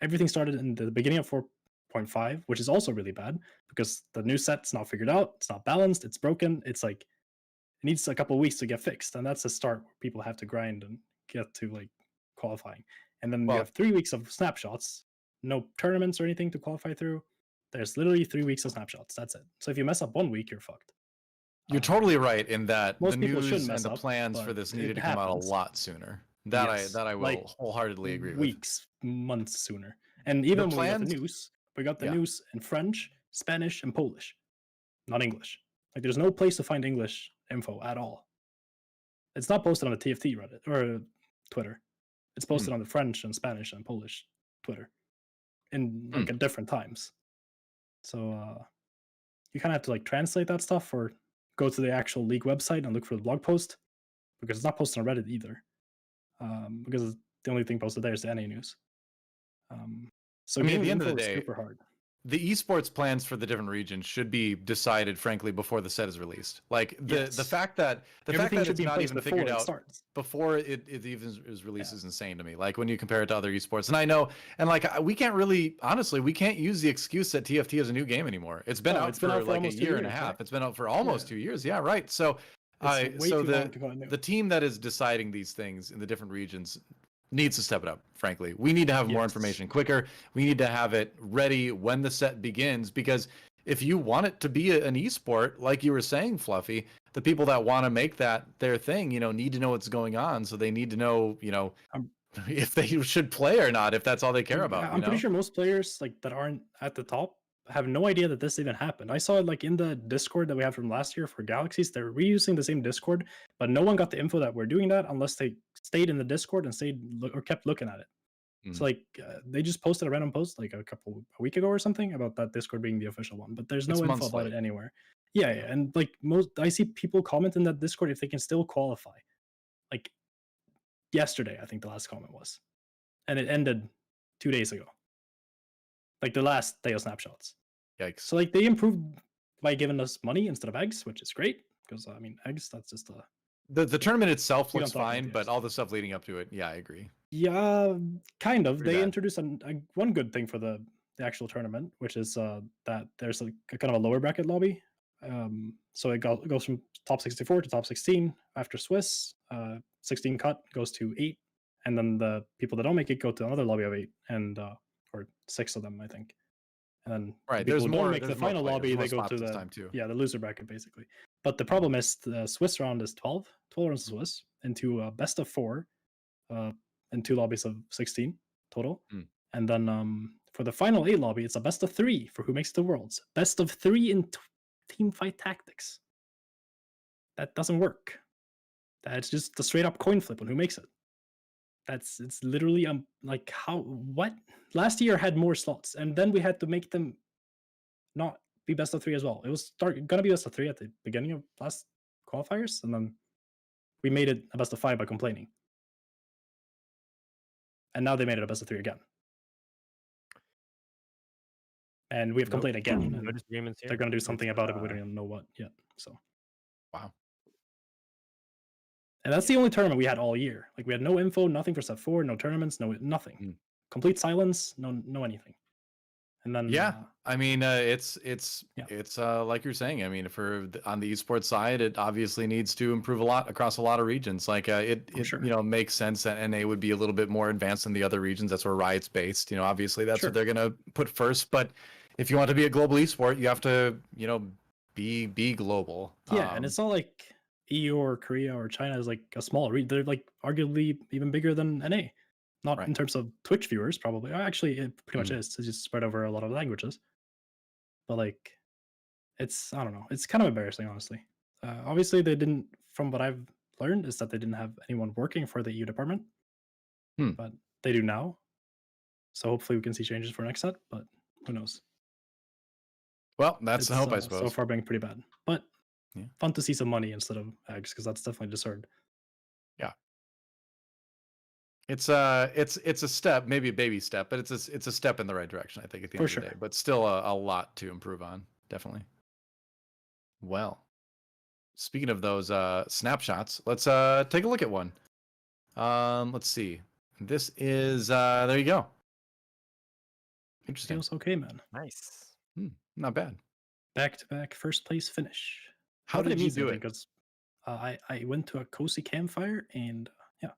[SPEAKER 3] everything started in the beginning of 4.5, which is also really bad because the new set's not figured out. It's not balanced. It's broken. It's like it needs a couple of weeks to get fixed, and that's a start where people have to grind and get to like qualifying. And then you
[SPEAKER 1] Well,
[SPEAKER 3] have 3 weeks of snapshots, no tournaments or anything to qualify through. There's literally 3 weeks of snapshots. That's it. So if you mess up 1 week, you're fucked.
[SPEAKER 1] you're totally right in that the
[SPEAKER 3] Most people shouldn't
[SPEAKER 1] news and
[SPEAKER 3] mess
[SPEAKER 1] the
[SPEAKER 3] up,
[SPEAKER 1] plans for
[SPEAKER 3] but
[SPEAKER 1] this needed
[SPEAKER 3] it
[SPEAKER 1] to come out a
[SPEAKER 3] happens.
[SPEAKER 1] lot sooner. That
[SPEAKER 3] Yes,
[SPEAKER 1] I will
[SPEAKER 3] like
[SPEAKER 1] wholeheartly agree with.
[SPEAKER 3] weeks, months sooner. And even when we got the
[SPEAKER 1] plans,
[SPEAKER 3] news, we got the
[SPEAKER 1] yeah.
[SPEAKER 3] news in French, Spanish, and Polish, not English. Like there's no place to find English info at all. It's not posted on the TFT Reddit or Twitter. It's posted on the French and Spanish and Polish Twitter in like at different times. So you kind of have to like translate that stuff or go to the actual league website and look for the blog post because it's not posted on Reddit either. Because the only thing posted there is the NA news. So
[SPEAKER 1] I mean, at the
[SPEAKER 3] getting
[SPEAKER 1] end of
[SPEAKER 3] info
[SPEAKER 1] the
[SPEAKER 3] is
[SPEAKER 1] day,
[SPEAKER 3] super hard.
[SPEAKER 1] the esports plans for the different regions should be decided, frankly, before the set is released. Like the
[SPEAKER 3] Yes.
[SPEAKER 1] fact that
[SPEAKER 3] Everything should
[SPEAKER 1] it's
[SPEAKER 3] be in
[SPEAKER 1] not
[SPEAKER 3] place
[SPEAKER 1] even
[SPEAKER 3] before
[SPEAKER 1] figured
[SPEAKER 3] it
[SPEAKER 1] out
[SPEAKER 3] starts.
[SPEAKER 1] before it even is released is insane to me. Like when you compare it to other esports, and I know, and like we can't really, honestly, we can't use the excuse that TFT is a new game anymore. It's been out for like a
[SPEAKER 3] almost 2
[SPEAKER 1] year and a
[SPEAKER 3] years,
[SPEAKER 1] half.
[SPEAKER 3] right?
[SPEAKER 1] It's been out for almost 2 years. Yeah, right. So,
[SPEAKER 3] It's way
[SPEAKER 1] so
[SPEAKER 3] too long to call it new.
[SPEAKER 1] the team that is deciding these things in the different regions needs to step it up. Frankly, we need to have more
[SPEAKER 3] Yes.
[SPEAKER 1] information quicker. We need to have it ready when the set begins, because if you want it to be an esport, like you were saying, Fluffy, the people that want to make that their thing, need to know what's going on. So they need to know, if they should play or not, if that's all they care about.
[SPEAKER 3] I'm pretty sure most players like that aren't at the top have no idea that this even happened. I saw it like in the Discord that we had from last year for Galaxies. They're reusing the same Discord, but no one got the info that we're doing that unless they stayed in the Discord and kept looking at it. So like they just posted a random post like a week ago or something about that Discord being the official one, but there's no
[SPEAKER 1] It's
[SPEAKER 3] info
[SPEAKER 1] months
[SPEAKER 3] about
[SPEAKER 1] late.
[SPEAKER 3] it anywhere. Yeah, and like I see people comment in that Discord if they can still qualify. Like yesterday, I think the last comment was, and it ended 2 days ago. Like the last day of snapshots.
[SPEAKER 1] Yikes.
[SPEAKER 3] So like they improved by giving us money instead of eggs, which is great because I mean eggs that's just a
[SPEAKER 1] The tournament itself
[SPEAKER 3] We
[SPEAKER 1] looks
[SPEAKER 3] don't talk about
[SPEAKER 1] fine,
[SPEAKER 3] the
[SPEAKER 1] but
[SPEAKER 3] eggs.
[SPEAKER 1] all the stuff leading up to it, yeah, I agree.
[SPEAKER 3] Yeah, kind of.
[SPEAKER 1] Pretty
[SPEAKER 3] They
[SPEAKER 1] bad.
[SPEAKER 3] introduced one good thing for the actual tournament, which is that there's a kind of a lower bracket lobby. So it goes from top 64 to top 16 after Swiss. 16 cut goes to 8, and then the people that don't make it go to another lobby of 8, and or 6 of them, I think. And then
[SPEAKER 1] Right,
[SPEAKER 3] the people
[SPEAKER 1] there's
[SPEAKER 3] who
[SPEAKER 1] more.
[SPEAKER 3] don't make the
[SPEAKER 1] There's more
[SPEAKER 3] final
[SPEAKER 1] players,
[SPEAKER 3] lobby,
[SPEAKER 1] more
[SPEAKER 3] they go
[SPEAKER 1] spots
[SPEAKER 3] to
[SPEAKER 1] this
[SPEAKER 3] the
[SPEAKER 1] time too.
[SPEAKER 3] the loser bracket basically. But the problem is the Swiss round is 12 rounds of Swiss into a best of 4, and 2 lobbies of 16 total. And then for the final 8 lobby, it's a best of 3 for who makes the worlds. Best of 3 in Teamfight Tactics. That doesn't work. That's just a straight up coin flip on who makes it. It's literally like what? Last year had more slots, and then we had to make them not be best of 3 as well. It was gonna be best of 3 at the beginning of last qualifiers, and then we made it a best of 5 by complaining. And now they made it a best of 3 again. And we have complained again.
[SPEAKER 4] No
[SPEAKER 3] And
[SPEAKER 4] disagreements here.
[SPEAKER 3] they're going to do something about it, but we don't even know what yet. So,
[SPEAKER 1] Wow.
[SPEAKER 3] and that's the only tournament we had all year. Like we had no info, nothing for set 4, no tournaments, nothing. Complete silence, no anything. And then
[SPEAKER 1] Yeah, I mean, it's like you're saying. I mean, on the esports side, it obviously needs to improve a lot across a lot of regions. Like it
[SPEAKER 3] sure.
[SPEAKER 1] Makes sense that NA would be a little bit more advanced than the other regions. That's where Riot's based. Obviously that's
[SPEAKER 3] Sure.
[SPEAKER 1] what they're gonna put first. But if you want to be a global esport, you have to be global.
[SPEAKER 3] Yeah, and it's not like EU or Korea or China is like a small region. They're like arguably even bigger than NA. Not
[SPEAKER 1] Right.
[SPEAKER 3] in terms of Twitch viewers, probably. Actually, it pretty much is. It's just spread over a lot of languages. But like, it's, I don't know, it's kind of embarrassing, honestly. Obviously, they didn't, from what I've learned, is that they didn't have anyone working for the EU department,
[SPEAKER 1] Hmm.
[SPEAKER 3] but they do now. So hopefully we can see changes for next set, but who knows?
[SPEAKER 1] Well, that's
[SPEAKER 3] It's
[SPEAKER 1] the hope, I
[SPEAKER 3] so
[SPEAKER 1] suppose.
[SPEAKER 3] far being pretty bad, but
[SPEAKER 1] Yeah.
[SPEAKER 3] fun to see some money instead of eggs because that's definitely deserved.
[SPEAKER 1] It's a step, maybe a baby step, but it's a step in the right direction, I think, at the
[SPEAKER 3] For
[SPEAKER 1] end of the
[SPEAKER 3] sure.
[SPEAKER 1] day. But still a lot to improve on, definitely. Well, speaking of those snapshots, let's take a look at one. Let's see. This is there you go. Interesting.
[SPEAKER 3] Feels okay, man.
[SPEAKER 4] Nice.
[SPEAKER 1] Not bad.
[SPEAKER 3] Back-to-back first place finish.
[SPEAKER 1] How did you do it?
[SPEAKER 3] Because I went to a cozy campfire and yeah,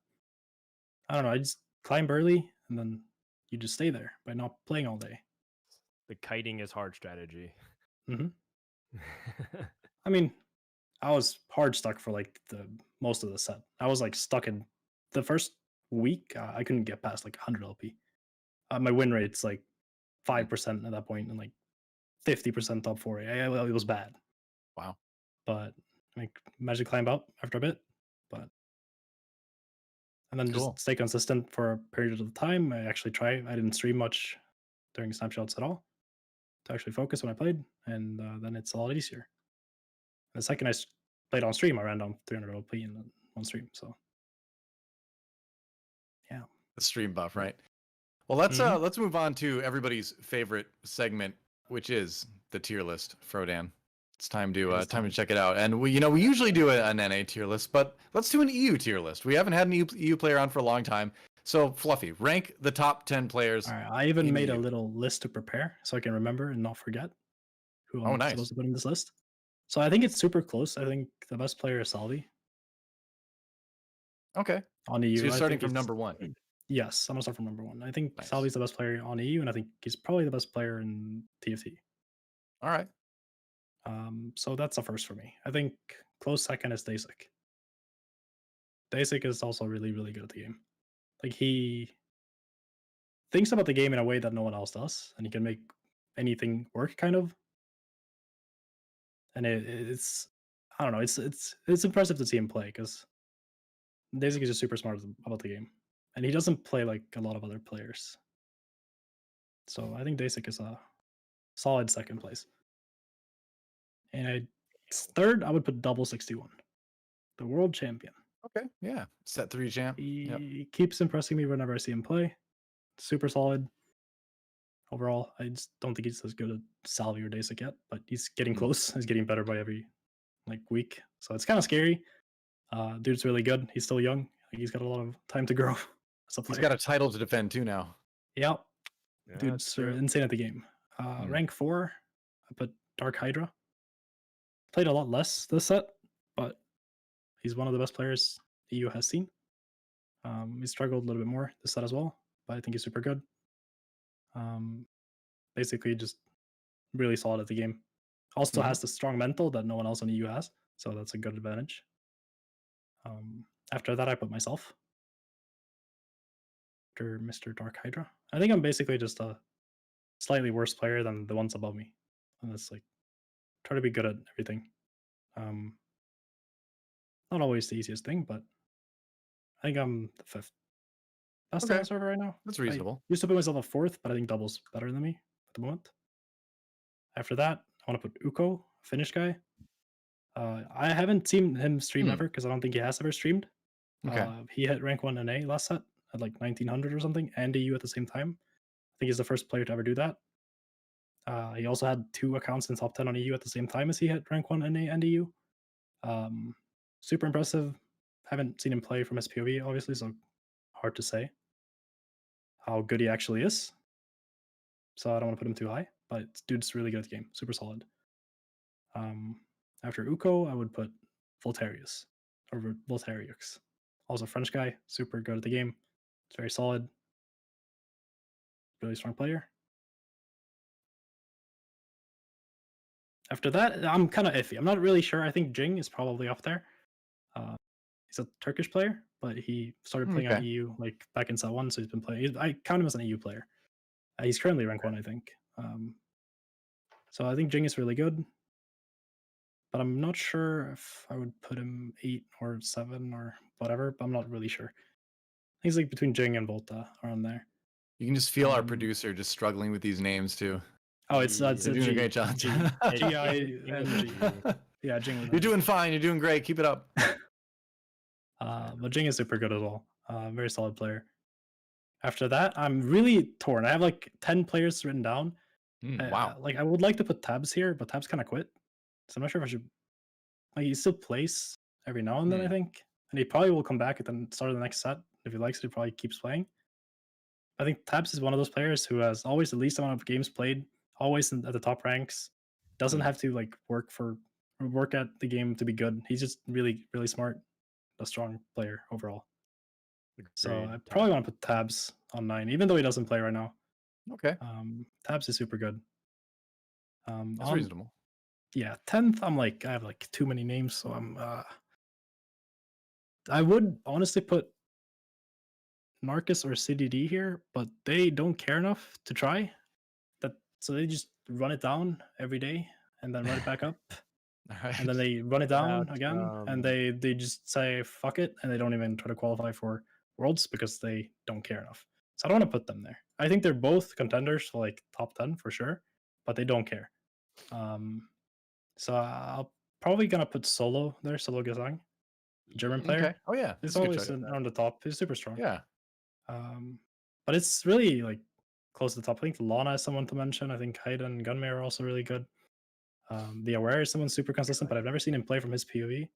[SPEAKER 3] I don't know. I just climb early and then you just stay there by not playing all day.
[SPEAKER 4] The kiting is hard strategy.
[SPEAKER 3] hmm I mean, I was hard stuck for like the most of the set. I was like stuck in the first week. I couldn't get past like 100 LP. My win rate's like 5% at that point and like 50% top 4. It was bad.
[SPEAKER 1] Wow.
[SPEAKER 3] But I managed to climb up after a bit. But and then
[SPEAKER 1] Cool.
[SPEAKER 3] just stay consistent for a period of time. I didn't stream much during snapshots at all to actually focus when I played, and then it's a lot easier. The second played on stream, I ran down 300 LP in one stream. So yeah,
[SPEAKER 1] The stream buff, right? Well, let's move on to everybody's favorite segment, which is the tier list, Frodan. It's time to check it out. And we usually do an NA tier list, but let's do an EU tier list. We haven't had an EU player on for a long time. So, Fluffy, rank the top 10 players.
[SPEAKER 3] all right. I even
[SPEAKER 1] in
[SPEAKER 3] made a
[SPEAKER 1] EU.
[SPEAKER 3] little list to prepare so I can remember and not forget who I'm
[SPEAKER 1] nice.
[SPEAKER 3] supposed to put in this list. So I think it's super close. I think the best player is Salvi
[SPEAKER 1] Okay.
[SPEAKER 3] on EU.
[SPEAKER 1] So you're
[SPEAKER 3] I
[SPEAKER 1] starting
[SPEAKER 3] think
[SPEAKER 1] from
[SPEAKER 3] it's-
[SPEAKER 1] number 1.
[SPEAKER 3] Yes, I'm gonna start from number 1. I think
[SPEAKER 1] Nice.
[SPEAKER 3] Salvi's the best player on EU, and I think he's probably the best player in TFT.
[SPEAKER 1] All right.
[SPEAKER 3] So that's a first for me. I think close second is Dasik. Dasik is also really, really good at the game. Like he thinks about the game in a way that no one else does, and he can make anything work, kind of. And it's I don't know, it's impressive to see him play because Dasik is just super smart about the game, and he doesn't play like a lot of other players. So I think Dasik is a solid second place. And third, I would put Double 61, the world champion.
[SPEAKER 1] Okay. Yeah. Set 3 champ. Yep.
[SPEAKER 3] He keeps impressing me whenever I see him play. Super solid. Overall, I just don't think he's as good at Salvi or Dasik yet, but he's getting close. He's getting better by every week. So it's kind of scary. Dude's really good. He's still young. Like, he's got a lot of time to grow as a player.
[SPEAKER 1] He's got a title to defend too now.
[SPEAKER 3] Yep.
[SPEAKER 4] Yeah, that's
[SPEAKER 3] Dude's
[SPEAKER 4] true.
[SPEAKER 3] insane at the game. Rank 4, I put Dark Hydra. Played a lot less this set, but he's one of the best players EU has seen. He struggled a little bit more this set as well, but I think he's super good. Basically, just really solid at the game. Also has the strong mental that no one else on EU has, so that's a good advantage. After that, I put myself after Mr. Dark Hydra. I think I'm basically just a slightly worse player than the ones above me, and that's like try to be good at everything. Not always the easiest thing, but I think I'm the 5th best on
[SPEAKER 1] Okay.
[SPEAKER 3] the server right now.
[SPEAKER 1] That's reasonable.
[SPEAKER 3] I used to put myself a 4th, but I think Double's better than me at the moment. After that, I want to put Uko, Finnish guy. I haven't seen him stream ever because I don't think he has ever streamed.
[SPEAKER 1] Okay.
[SPEAKER 3] He hit rank 1 NA last set at like 1900 or something, and EU at the same time. I think he's the first player to ever do that. He also had 2 accounts in top 10 on EU at the same time as he hit rank 1 NA and EU. Super impressive. Haven't seen him play from SPOV, obviously, so hard to say how good he actually is. So I don't want to put him too high, but dude's really good at the game. Super solid. After Uko, I would put Voltarius or Voltariux. Also French guy, super good at the game. It's very solid. Really strong player. After that, I'm kind of iffy. I'm not really sure. I think Jing is probably up there. He's a Turkish player, but he started playing on EU like back in set 1, so he's been playing. I count him as an EU player. He's currently rank 1, I think. So I think Jing is really good. but I'm not sure if I would put him 8 or 7 or whatever. But I'm not really sure. He's like between Jing and Volta around there.
[SPEAKER 1] You can just feel our producer just struggling with these names too.
[SPEAKER 3] Oh, it's
[SPEAKER 1] You're
[SPEAKER 3] a
[SPEAKER 1] doing
[SPEAKER 3] G,
[SPEAKER 1] a great job.
[SPEAKER 3] G, G-I-N-G. Yeah, Jing.
[SPEAKER 1] You're doing fine. You're doing great. Keep it up.
[SPEAKER 3] But Jing is super good as well. Very solid player. After that, I'm really torn. I have like 10 players written down.
[SPEAKER 1] Wow.
[SPEAKER 3] Like I would like to put Tabs here, but Tabs kind of quit. So I'm not sure if I should. Like he still plays every now and then, I think, and he probably will come back at the start of the next set if he likes it. He probably keeps playing. I think Tabs is one of those players who has always the least amount of games played, always at the top ranks. Doesn't have to like work at the game to be good. He's just really, really smart, a strong player overall. So I probably want to put Tabs on 9, even though he doesn't play right now.
[SPEAKER 1] Okay.
[SPEAKER 3] Tabs is super good.
[SPEAKER 1] That's reasonable.
[SPEAKER 3] Yeah, 10th, I'm like, I have like too many names, so I would honestly put Marcus or CDD here, but they don't care enough to try. So they just run it down every day and then run it back up.
[SPEAKER 1] Right.
[SPEAKER 3] And then they run it down again, and they just say fuck it, and they don't even try to qualify for Worlds because they don't care enough. So I don't want to put them there. I think they're both contenders for like top 10 for sure, but they don't care. So I'll probably gonna put Solo there, Solo Gesang, German player.
[SPEAKER 1] Okay. Oh yeah,
[SPEAKER 3] He's always on the top. He's super strong.
[SPEAKER 1] Yeah.
[SPEAKER 3] But it's really like close to the top. I think Lana is someone to mention. I think Haida and Gunmare are also really good. The Aware is someone super consistent, but I've never seen him play from his POV.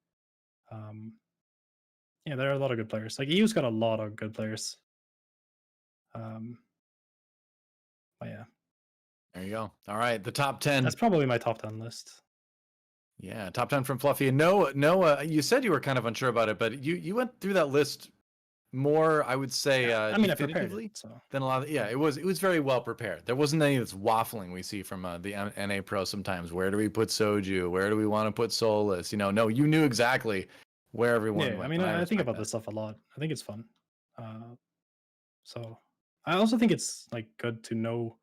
[SPEAKER 3] Yeah, there are a lot of good players. Like EU's got a lot of good players. But yeah.
[SPEAKER 1] There you go. All right, the top 10.
[SPEAKER 3] That's probably my top 10 list.
[SPEAKER 1] Yeah, top 10 from Fluffy. And Noah, you said you were kind of unsure about it, but you went through that list more, I would say,
[SPEAKER 3] I mean, I prepared
[SPEAKER 1] definitively
[SPEAKER 3] it, so.
[SPEAKER 1] than a lot of. Yeah, it was very well prepared. There wasn't any of this waffling we see from the NA Pro sometimes. Where do we put Soju? Where do we want to put Solus? No, you knew exactly where everyone
[SPEAKER 3] Yeah,
[SPEAKER 1] went.
[SPEAKER 3] I mean, I think about this stuff a lot. I think it's fun. So I also think it's like good to know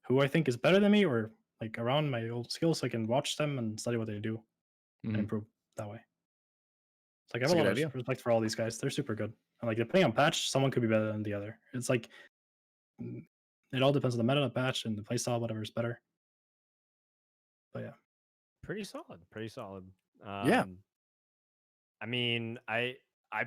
[SPEAKER 3] who I think is better than me or like around my old skills, so I can watch them and study what they do and improve that way. It's like I have a lot of respect for all these guys. They're super good. And like depending on patch, someone could be better than the other. It's like it all depends on the meta of the patch and the playstyle, whatever is better. But yeah.
[SPEAKER 4] Pretty solid.
[SPEAKER 1] Yeah.
[SPEAKER 4] I mean, I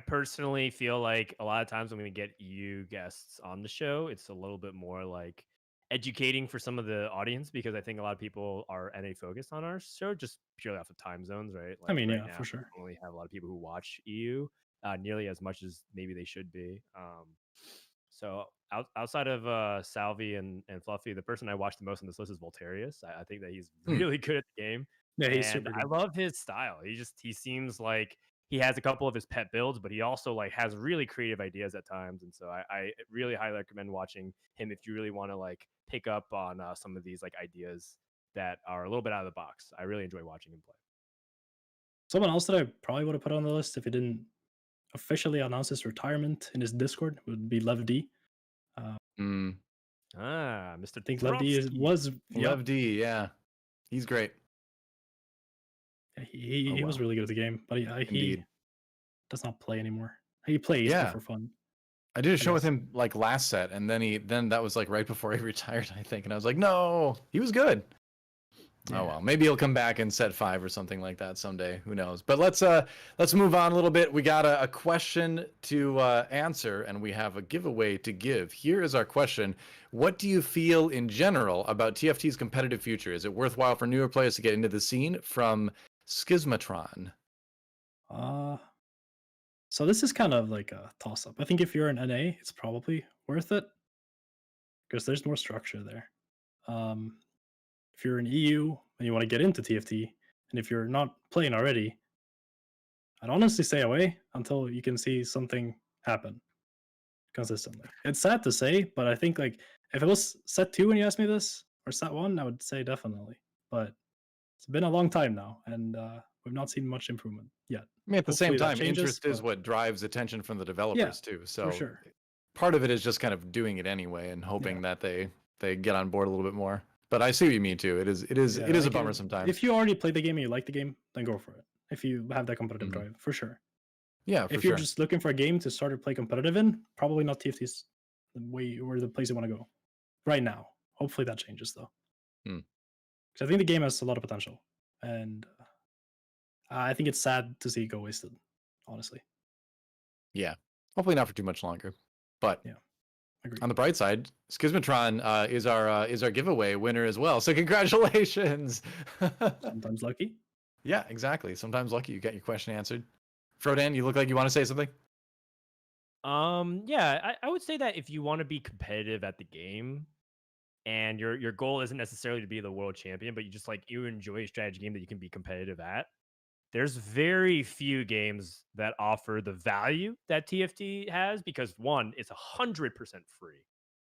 [SPEAKER 4] personally feel like a lot of times when we get EU guests on the show, it's a little bit more like educating for some of the audience because I think a lot of people are NA focused on our show just purely off of time zones, right? Like
[SPEAKER 3] I mean,
[SPEAKER 4] right
[SPEAKER 3] yeah,
[SPEAKER 4] now,
[SPEAKER 3] for sure.
[SPEAKER 4] we only have a lot of people who watch EU nearly as much as maybe they should be. So outside of Salvi and Fluffy, the person I watch the most on this list is Voltarius. I think that he's really good at the game.
[SPEAKER 3] Yeah, he's
[SPEAKER 4] and
[SPEAKER 3] super good.
[SPEAKER 4] I love his style. He seems like he has a couple of his pet builds, but he also like has really creative ideas at times. And so I really highly recommend watching him if you really want to like pick up on some of these like ideas that are a little bit out of the box. I really enjoy watching him play.
[SPEAKER 3] Someone else that I probably would have put on the list if he didn't officially announce his retirement in his Discord would be Lev D.
[SPEAKER 4] Mr.
[SPEAKER 3] I think Lev D was
[SPEAKER 1] Lev D, yeah. He's great.
[SPEAKER 3] He was really good at the game, but he does not play anymore. He plays for fun.
[SPEAKER 1] I did a show with him like last set, and then that was like right before he retired, I think, and I was like, no, he was good. Yeah. Oh well, maybe he'll come back in set 5 or something like that someday. Who knows? But let's move on a little bit. We got a question to answer, and we have a giveaway to give. Here is our question: what do you feel in general about TFT's competitive future? Is it worthwhile for newer players to get into the scene? From Schismatron.
[SPEAKER 3] So this is kind of like a toss-up. I think if you're an NA, it's probably worth it because there's more structure there. If you're an EU and you want to get into TFT, and if you're not playing already, I'd honestly stay away until you can see something happen consistently. It's sad to say, but I think like if it was set 2 when you asked me this, or set 1, I would say definitely. But it's been a long time now, and we've not seen much improvement yet.
[SPEAKER 1] I mean, at the same time, interest is what drives attention from the developers too. So
[SPEAKER 3] for sure.
[SPEAKER 1] Part of it is just kind of doing it anyway and hoping that they get on board a little bit more. But I see what you mean too. It is
[SPEAKER 3] Yeah,
[SPEAKER 1] a
[SPEAKER 3] like,
[SPEAKER 1] bummer sometimes.
[SPEAKER 3] If you already played the game and you like the game, then go for it. If you have that competitive
[SPEAKER 1] Mhm.
[SPEAKER 3] drive, for sure.
[SPEAKER 1] Yeah, for
[SPEAKER 3] If you're
[SPEAKER 1] sure.
[SPEAKER 3] just looking for a game to start to play competitive in, probably not TFT's the way or the place you want to go right now. Hopefully that changes though,
[SPEAKER 1] Hmm.
[SPEAKER 3] because I think the game has a lot of potential, and I think it's sad to see it go wasted. Honestly,
[SPEAKER 1] Yeah. Hopefully not for too much longer. But
[SPEAKER 3] yeah, agreed.
[SPEAKER 1] on the bright side, Schismatron is our giveaway winner as well. So congratulations.
[SPEAKER 3] Sometimes lucky.
[SPEAKER 1] Yeah, exactly. Sometimes lucky you get your question answered. Frodan, you look like you want to say something.
[SPEAKER 4] Yeah, I would say that if you want to be competitive at the game, and your goal isn't necessarily to be the world champion, but you just like you enjoy a strategy game that you can be competitive at. There's very few games that offer the value that TFT has because one, it's 100% free,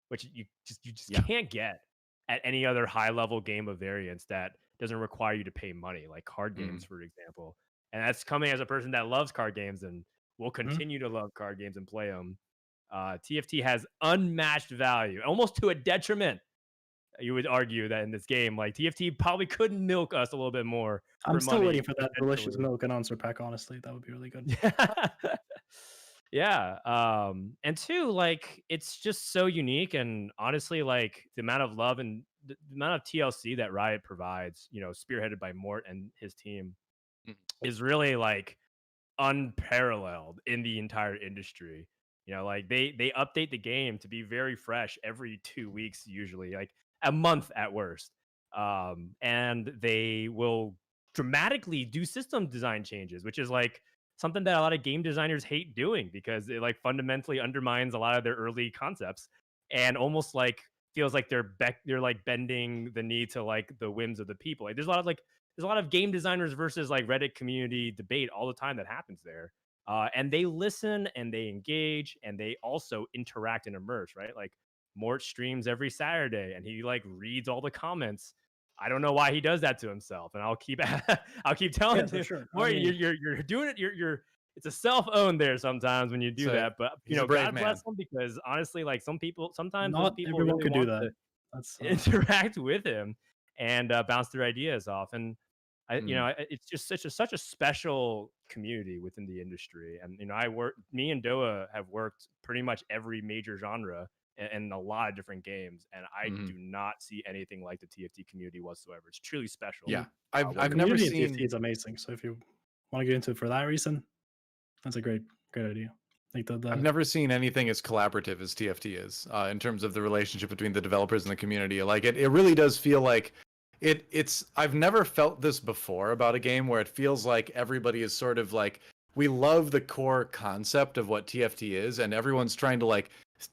[SPEAKER 4] which you just
[SPEAKER 1] Yeah.
[SPEAKER 4] can't get at any other high level game of variance that doesn't require you to pay money, like card games, for example. And that's coming as a person that loves card games and will continue to love card games and play them. TFT has unmatched value, almost to a detriment. You would argue that in this game, like TFT probably could milk us a little bit more
[SPEAKER 3] I'm
[SPEAKER 4] for
[SPEAKER 3] still
[SPEAKER 4] money.
[SPEAKER 3] waiting for that delicious
[SPEAKER 4] potentially.
[SPEAKER 3] milk announcer pack. Honestly, that would be really good.
[SPEAKER 4] Yeah. And two, like it's just so unique. And honestly, like the amount of love and the amount of TLC that Riot provides, spearheaded by Mort and his team,
[SPEAKER 1] Mhm.
[SPEAKER 4] is really like unparalleled in the entire industry. Like they update the game to be very fresh every 2 weeks, usually, like a month at worst. And they will dramatically do system design changes, which is like something that a lot of game designers hate doing because it like fundamentally undermines a lot of their early concepts and almost like feels like they're like bending the knee to like the whims of the people. Like there's a lot of game designers versus like Reddit community debate all the time that happens there. And they listen and they engage and they also interact and immerse, right? Like Mort streams every Saturday and he like reads all the comments. I don't know why he does that to himself, and I'll keep I'll keep telling
[SPEAKER 3] Yeah, for
[SPEAKER 4] him,
[SPEAKER 3] sure.
[SPEAKER 4] Mort,
[SPEAKER 3] I mean,
[SPEAKER 4] you're doing it. You're it's a self-own there sometimes when you do
[SPEAKER 1] So
[SPEAKER 4] that, but
[SPEAKER 1] he's a brave
[SPEAKER 4] God
[SPEAKER 1] man.
[SPEAKER 4] bless him because honestly, like sometimes those
[SPEAKER 3] not
[SPEAKER 4] people
[SPEAKER 3] everyone
[SPEAKER 4] really
[SPEAKER 3] could do
[SPEAKER 4] want
[SPEAKER 3] that.
[SPEAKER 4] to
[SPEAKER 3] That's
[SPEAKER 4] interact with him and bounce their ideas off. And
[SPEAKER 1] Mm.
[SPEAKER 4] it's just such a special community within the industry. And me and DoA have worked pretty much every major genre and a lot of different games, and I
[SPEAKER 1] Mhm.
[SPEAKER 4] do not see anything like the TFT community whatsoever. It's truly special.
[SPEAKER 1] Yeah,
[SPEAKER 3] the
[SPEAKER 1] I've never
[SPEAKER 3] community in TFT
[SPEAKER 1] seen.
[SPEAKER 3] is amazing. So if you want to get into it for that reason, that's a great idea. Like
[SPEAKER 1] I've never seen anything as collaborative as TFT is in terms of the relationship between the developers and the community. Like it really does feel like it's. I've never felt this before about a game where it feels like everybody is sort of like we love the core concept of what TFT is, and everyone's trying to like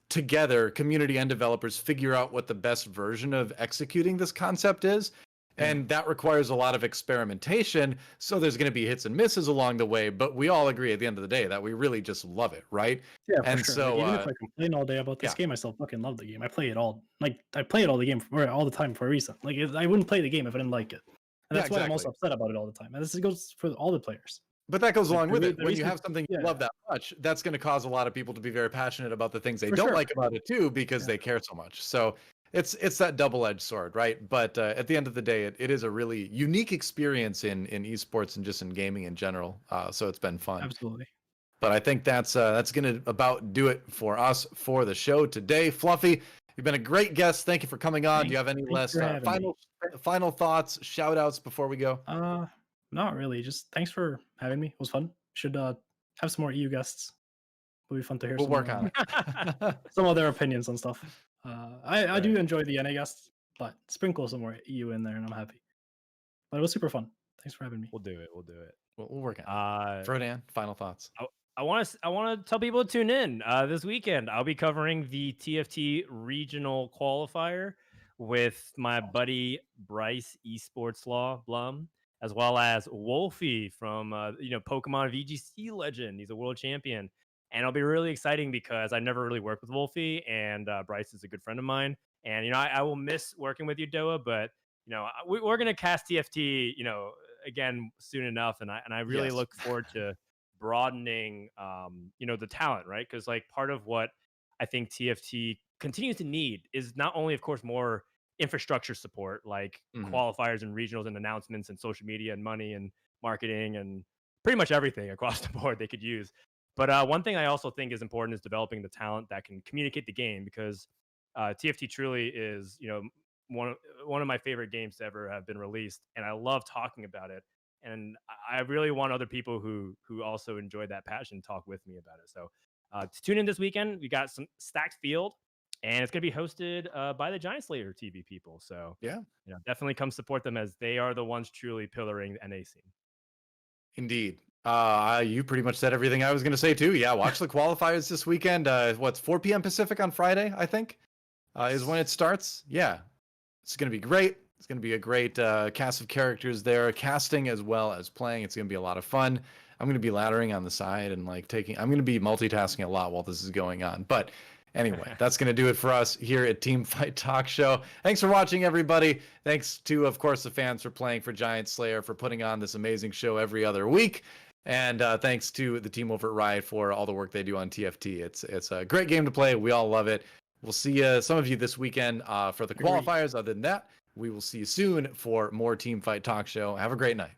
[SPEAKER 1] together, community and developers, figure out what the best version of executing this concept is. And that requires a lot of experimentation. So there's going to be hits and misses along the way, but we all agree at the end of the day that we really just love it, right?
[SPEAKER 3] Yeah, for
[SPEAKER 1] And
[SPEAKER 3] sure.
[SPEAKER 1] so,
[SPEAKER 3] Like, even if I complain all day about this
[SPEAKER 1] yeah.
[SPEAKER 3] game, I still fucking love the game. I play it all. Like I play it all the game for all the time for a reason. Like I wouldn't play the game if I didn't like it, and
[SPEAKER 1] Yeah,
[SPEAKER 3] that's why I'm also
[SPEAKER 1] exactly.
[SPEAKER 3] upset about it all the time. And this goes for all the players.
[SPEAKER 1] But that goes
[SPEAKER 3] Like
[SPEAKER 1] along with it.
[SPEAKER 3] the
[SPEAKER 1] When you
[SPEAKER 3] reason,
[SPEAKER 1] have something you
[SPEAKER 3] yeah,
[SPEAKER 1] love that much, that's going to cause a lot of people to be very passionate about the things they
[SPEAKER 3] for
[SPEAKER 1] don't
[SPEAKER 3] sure.
[SPEAKER 1] like about it too, because
[SPEAKER 3] Yeah,
[SPEAKER 1] they care so much. So it's that double-edged sword, right? But at the end of the day, it is a really unique experience in esports and just in gaming in general. So it's been fun.
[SPEAKER 3] absolutely.
[SPEAKER 1] But I think that's going to about do it for us for the show today. Fluffy, you've been a great guest. Thank you for coming on. Do you have any
[SPEAKER 3] Thanks
[SPEAKER 1] last
[SPEAKER 3] for having me.
[SPEAKER 1] final thoughts, shout outs before we go?
[SPEAKER 3] Not really. Just thanks for having me. It was fun. Should have some more EU guests. It'll be fun to hear
[SPEAKER 1] We'll work on it.
[SPEAKER 3] some of their opinions on stuff. I do
[SPEAKER 1] Right.
[SPEAKER 3] enjoy the NA guests, but sprinkle some more EU in there, and I'm happy. But it was super fun. Thanks for having me.
[SPEAKER 4] We'll do it. We'll do it.
[SPEAKER 1] We'll work on it. Frodan, final thoughts.
[SPEAKER 4] I want to tell people to tune in this weekend. I'll be covering the TFT regional qualifier with my buddy Bryce Esports Law Blum, as well as Wolfie from Pokemon VGC legend. He's a world champion, and it'll be really exciting because I never really worked with Wolfie, and Bryce is a good friend of mine. And I will miss working with you, DoA, but we're gonna cast TFT again soon enough, and I really
[SPEAKER 1] Yes.
[SPEAKER 4] look forward to broadening the talent, right? Because like part of what I think TFT continues to need is not only of course more infrastructure support, like qualifiers and regionals and announcements and social media and money and marketing and pretty much everything across the board they could use. But one thing I also think is important is developing the talent that can communicate the game, because TFT truly is, one of my favorite games to ever have been released, and I love talking about it. And I really want other people who also enjoy that passion talk with me about it. So to tune in this weekend, we got some stacked field, and it's going to be hosted by the GiantSlayer TV people. So
[SPEAKER 1] Yeah,
[SPEAKER 4] definitely come support them, as they are the ones truly pillaring the NA scene.
[SPEAKER 1] indeed. You pretty much said everything I was going to say too. Yeah, watch the qualifiers this weekend. What's 4 p.m. Pacific on Friday, I think, is when it starts. Yeah, it's going to be great. It's going to be a great cast of characters there, casting as well as playing. It's going to be a lot of fun. I'm going to be laddering on the side and I'm going to be multitasking a lot while this is going on. But anyway, that's going to do it for us here at Teamfight Talk Show. Thanks for watching, everybody. Thanks to, of course, the fans for playing for GiantSlayer, for putting on this amazing show every other week. And thanks to the team over at Riot for all the work they do on TFT. It's a great game to play. We all love it. We'll see some of you this weekend for the qualifiers. Other than that, we will see you soon for more Teamfight Talk Show. Have a great night.